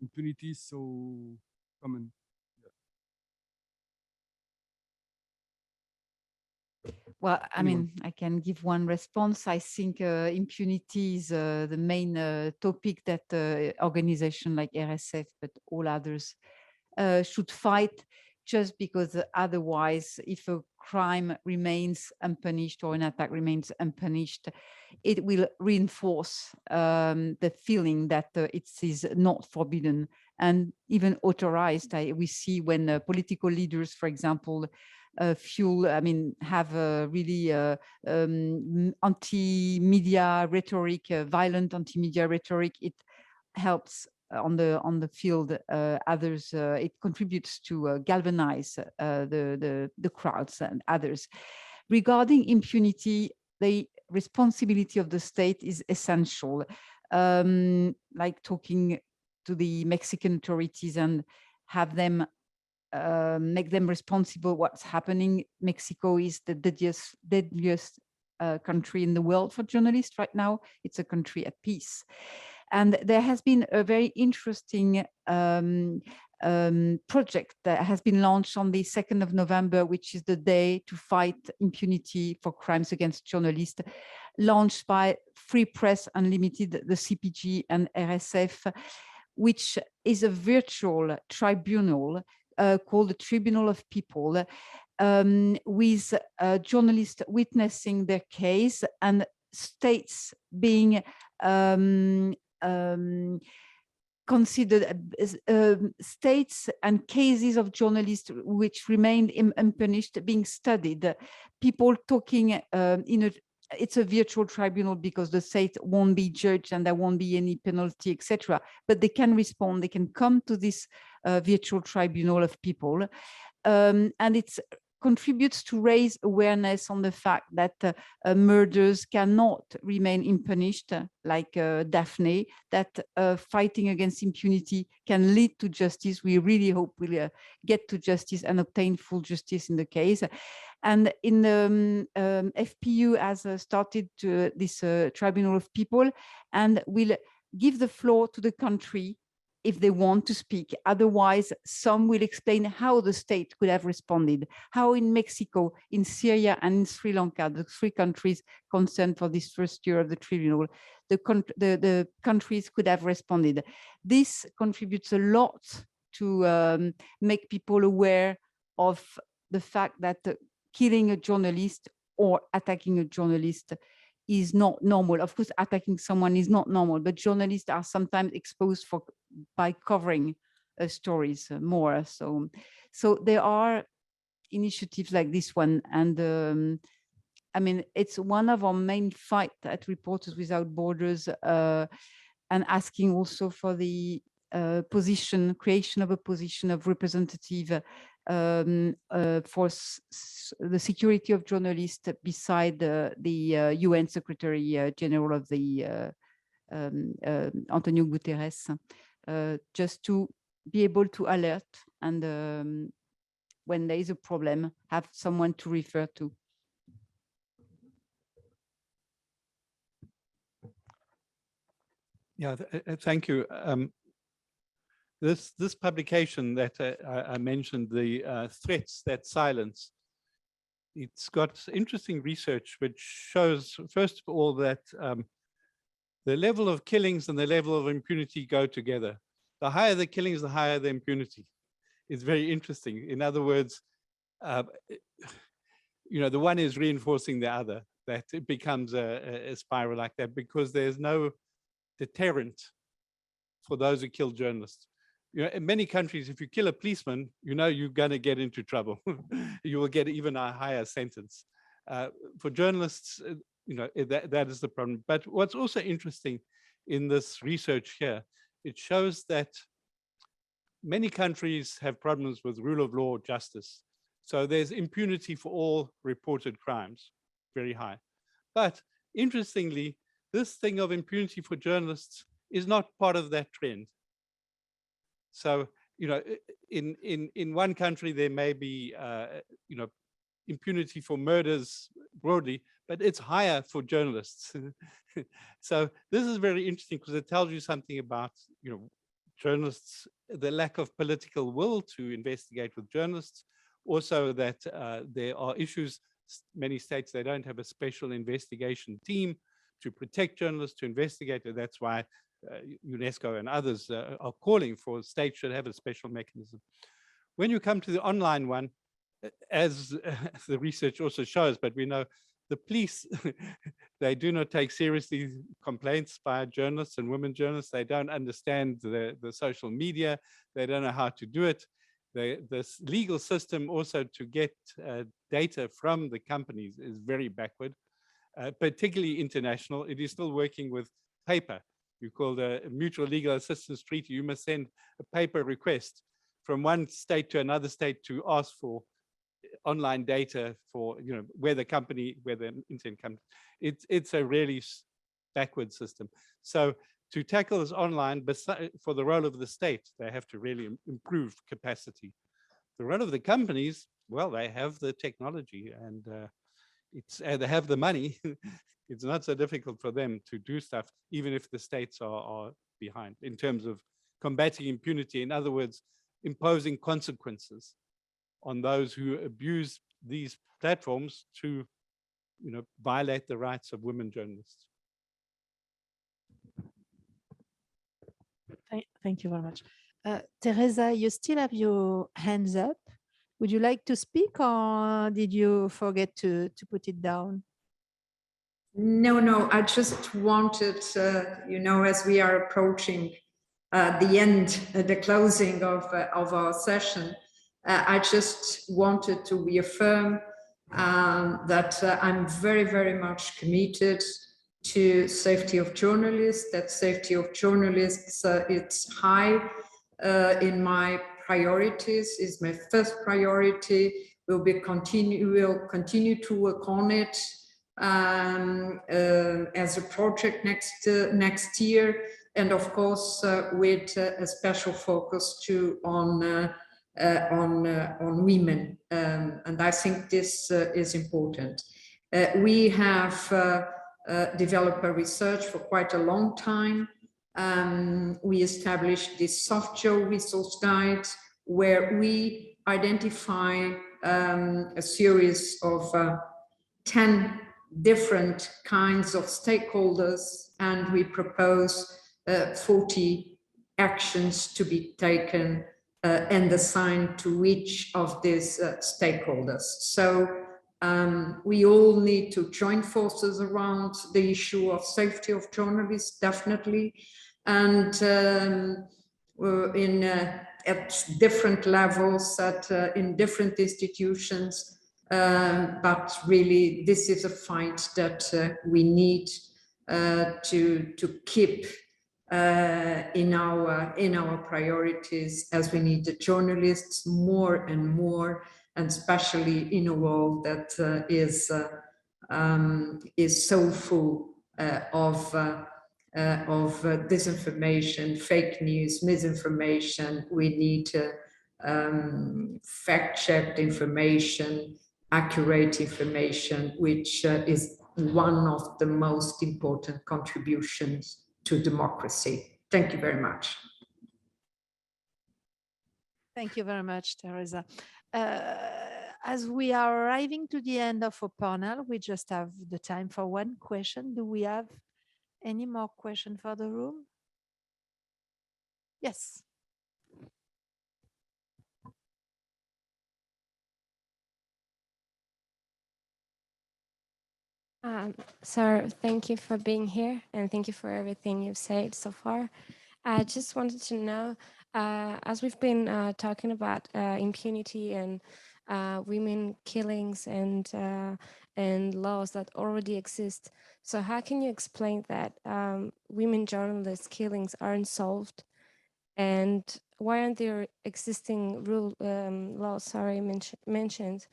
[SPEAKER 10] impunity so common?
[SPEAKER 7] Well, I mean, I can give one response. I think impunity is the main topic that organizations like RSF, but all others should fight, just because otherwise, if a crime remains unpunished or an attack remains unpunished, it will reinforce the feeling that it is not forbidden and even authorized. We see when political leaders, for example, have a really anti-media rhetoric, violent anti-media rhetoric. It helps on the field others. It contributes to galvanize the crowds and others. Regarding impunity, the responsibility of the state is essential. Like talking to the Mexican authorities and have them make them responsible what's happening. Mexico is the deadliest country in the world for journalists right now. It's a country at peace. And there has been a very interesting project that has been launched on the 2nd of November, which is the day to fight impunity for crimes against journalists, launched by Free Press Unlimited, the CPG and RSF, which is a virtual tribunal called the Tribunal of People, with journalists witnessing their case and states being considered states and cases of journalists which remained unpunished being studied. People talking it's a virtual tribunal because the state won't be judged and there won't be any penalty, etc. But they can respond, they can come to this virtual tribunal of people. And it contributes to raise awareness on the fact that murders cannot remain unpunished, like Daphne, that fighting against impunity can lead to justice. We really hope we'll get to justice and obtain full justice in the case. And in the FPU has started this tribunal of people and will give the floor to the country if they want to speak. Otherwise, some will explain how the state could have responded, how in Mexico, in Syria, and in Sri Lanka, the 3 countries concerned for this first year of the tribunal, the countries could have responded. This contributes a lot to make people aware of the fact that killing a journalist or attacking a journalist is not normal. Of course, attacking someone is not normal, but journalists are sometimes exposed by covering stories more. So there are initiatives like this one. And I mean, it's one of our main fight at Reporters Without Borders, and asking also for the creation of a position of representative for the security of journalists beside the UN Secretary General of the Antonio Guterres, just to be able to alert and when there is a problem, have someone to refer to.
[SPEAKER 9] Yeah, thank you. This publication that I mentioned, the threats that silence, it's got interesting research which shows, first of all, that the level of killings and the level of impunity go together. The higher the killings, the higher the impunity. It's very interesting. In other words, you know, the one is reinforcing the other, that it becomes a spiral like that because there's no deterrent for those who kill journalists. You know, in many countries, if you kill a policeman, you know you're going to get into trouble. You will get even a higher sentence. For journalists, you know, that is the problem. But what's also interesting in this research here, it shows that many countries have problems with rule of law, justice. So there's impunity for all reported crimes, very high. But interestingly, this thing of impunity for journalists is not part of that trend. So, you know, in one country, there may be, you know, impunity for murders broadly, but it's higher for journalists. So this is very interesting because it tells you something about, you know, journalists, the lack of political will to investigate with journalists. Also that there are issues, many states, they don't have a special investigation team to protect journalists, to investigate it. That's why UNESCO and others are calling for states should have a special mechanism. When you come to the online one, as the research also shows, but we know the police, they do not take seriously complaints by journalists and women journalists. They don't understand the social media. They don't know how to do it. This legal system also to get data from the companies is very backward, particularly international. It is still working with paper. You call the mutual legal assistance treaty. You must send a paper request from one state to another state to ask for online data for, you know, where the internet company. It's a really backward system. So to tackle this online, for the role of the state, they have to really improve capacity. The role of the companies, well, they have the technology and they have the money. It's not so difficult for them to do stuff, even if the states are behind in terms of combating impunity. In other words, imposing consequences on those who abuse these platforms to, you know, violate the rights of women journalists.
[SPEAKER 4] Thank you very much. Teresa, you still have your hands up. Would you like to speak or did you forget to put it down?
[SPEAKER 3] No, I just wanted, you know, as we are approaching the end, the closing of our session, I just wanted to reaffirm that I'm very, very much committed to safety of journalists, that safety of journalists, it's high in my priorities, is my first priority. We'll continue to work on it as a project next year, and of course with a special focus too on women, and I think this is important. We have developed a research for quite a long time. We established this soft jaw resource guide where we identify a series of 10 different kinds of stakeholders, and we propose 40 actions to be taken and assigned to each of these stakeholders. So we all need to join forces around the issue of safety of journalists, definitely, and at different levels, in different institutions. But really, this is a fight that we need to keep in our priorities, as we need the journalists more and more, and especially in a world that is so full of disinformation, fake news, misinformation. We need fact-checked information, accurate information, which is one of the most important contributions to democracy. Thank you very much.
[SPEAKER 4] Thank you very much, Teresa. As we are arriving to the end of our panel, we just have the time for one question. Do we have any more questions for the room? Yes.
[SPEAKER 11] Sir, thank you for being here, and thank you for everything you've said so far. I just wanted to know, as we've been talking about impunity and women killings and laws that already exist, so how can you explain that women journalists killings aren't solved, and why aren't there existing laws mentioned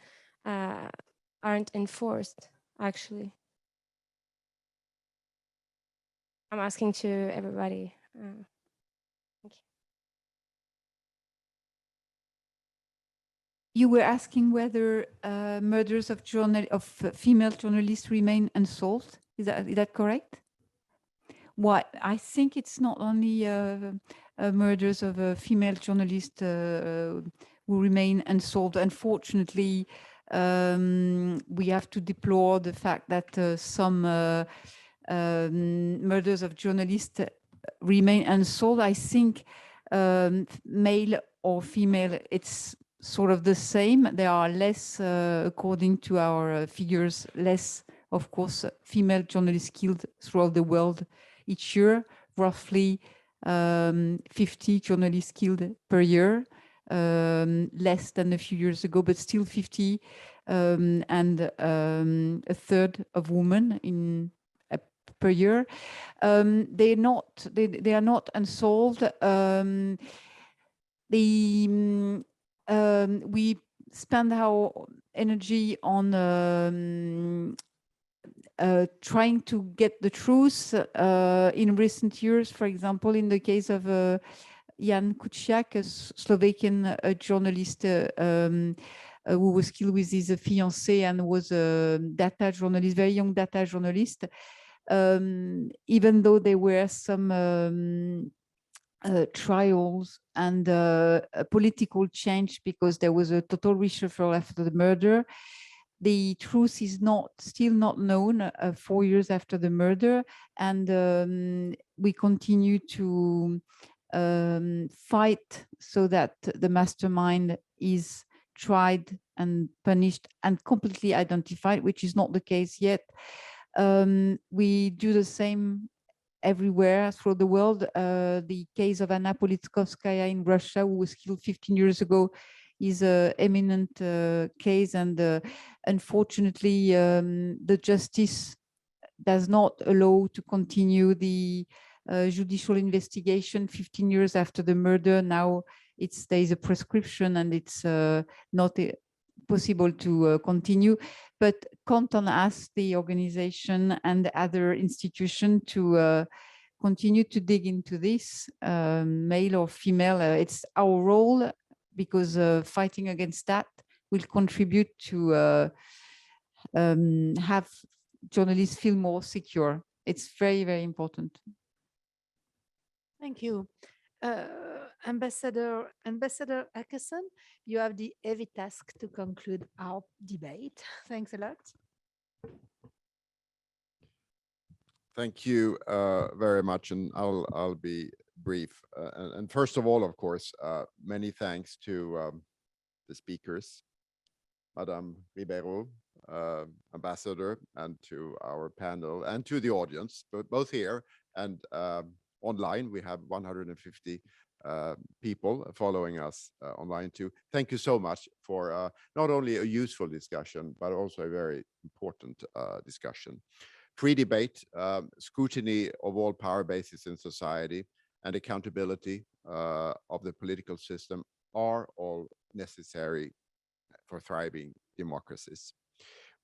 [SPEAKER 11] aren't enforced? Actually, I'm asking to everybody. Thank you.
[SPEAKER 7] You were asking whether murders of female journalists remain unsolved. Is that correct? What I think it's not only murders of female journalists who remain unsolved. Unfortunately, we have to deplore the fact that some murders of journalists remain unsolved. I think male or female, it's sort of the same. There are less, according to our figures, less, of course, female journalists killed throughout the world each year, roughly 50 journalists killed per year. Less than a few years ago, but still 50, and a third of women per year. They are not unsolved. We spend our energy on trying to get the truth in recent years. For example, in the case of Jan Kuciak, a Slovakian journalist who was killed with his fiancée and was a data journalist, very young data journalist. Even though there were some trials and a political change because there was a total reshuffle after the murder, the truth is still not known 4 years after the murder, and we continue to fight so that the mastermind is tried and punished and completely identified, which is not the case yet. We do the same everywhere through the world. The case of Anna Politkovskaya in Russia, who was killed 15 years ago, is an eminent case, and unfortunately, the justice does not allow to continue the judicial investigation 15 years after the murder. Now there is a prescription, and it's not possible to continue, but count on us, the organization and the other institution, to continue to dig into this, male or female. It's our role, because fighting against that will contribute to have journalists feel more secure. It's very, very important.
[SPEAKER 4] Thank you. Ambassador Åkesson, you have the heavy task to conclude our debate. Thanks a lot.
[SPEAKER 2] Thank you very much, and I'll be brief. And first of all, of course, many thanks to the speakers, Madame Ribeiro, Ambassador, and to our panel, and to the audience, both here and online. We have 150 people following us online too. Thank you so much for not only a useful discussion, but also a very important discussion. Free debate, scrutiny of all power bases in society, and accountability of the political system are all necessary for thriving democracies.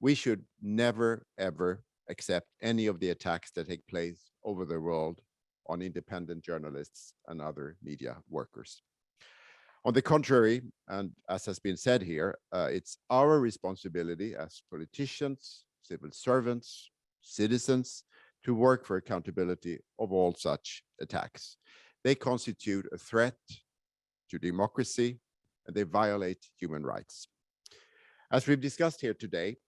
[SPEAKER 2] We should never, ever accept any of the attacks that take place over the world on independent journalists and other media workers. On the contrary, and as has been said here, it's our responsibility as politicians, civil servants, citizens, to work for accountability of all such attacks. They constitute a threat to democracy, and they violate human rights. As we've discussed here today,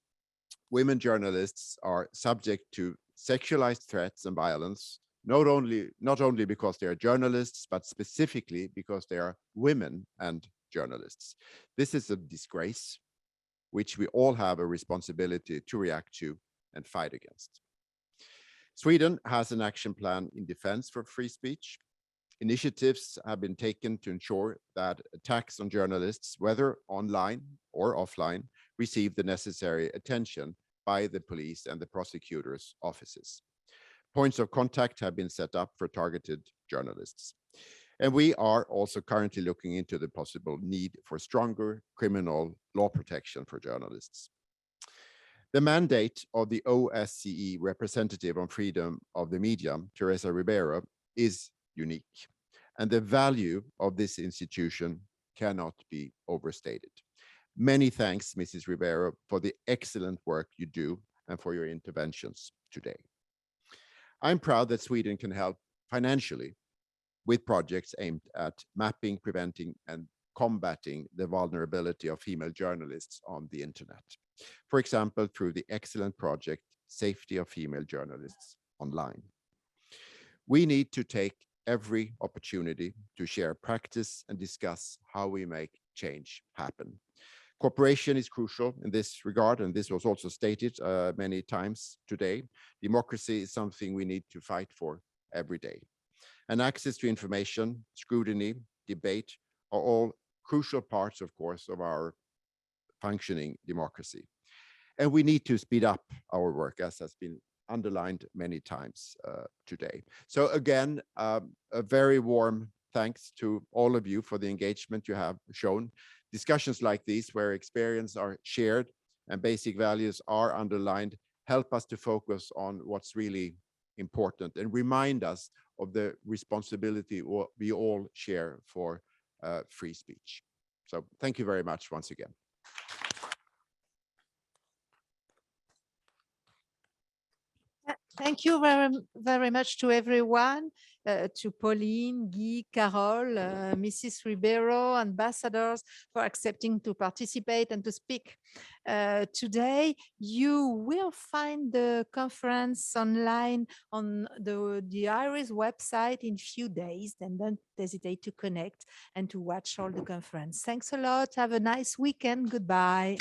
[SPEAKER 2] women journalists are subject to sexualized threats and violence, not only because they are journalists, but specifically because they are women and journalists. This is a disgrace, which we all have a responsibility to react to and fight against. Sweden has an action plan in defense for free speech. Initiatives have been taken to ensure that attacks on journalists, whether online or offline, receive the necessary attention by the police and the prosecutors' offices. Points of contact have been set up for targeted journalists. And we are also currently looking into the possible need for stronger criminal law protection for journalists. The mandate of the OSCE Representative on Freedom of the Media, Teresa Ribeiro, is unique, and the value of this institution cannot be overstated. Many thanks, Mrs. Ribeiro, for the excellent work you do and for your interventions today. I'm proud that Sweden can help financially with projects aimed at mapping, preventing, and combating the vulnerability of female journalists on the internet. For example, through the excellent project, Safety of Female Journalists Online. We need to take every opportunity to share practice and discuss how we make change happen. Cooperation is crucial in this regard, and this was also stated many times today. Democracy is something we need to fight for every day. And access to information, scrutiny, debate are all crucial parts, of course, of our functioning democracy. And we need to speed up our work, as has been underlined many times today. So again, a very warm thanks to all of you for the engagement you have shown. Discussions like these, where experience are shared and basic values are underlined, help us to focus on what's really important and remind us of the responsibility we all share for free speech. So thank you very much once again.
[SPEAKER 4] Thank you very much to everyone, to Pauline, Guy, Carole, Mrs. Ribeiro, ambassadors, for accepting to participate and to speak today. You will find the conference online on the IRIS website in a few days, and don't hesitate to connect and to watch all the conference. Thanks a lot. Have a nice weekend. Goodbye.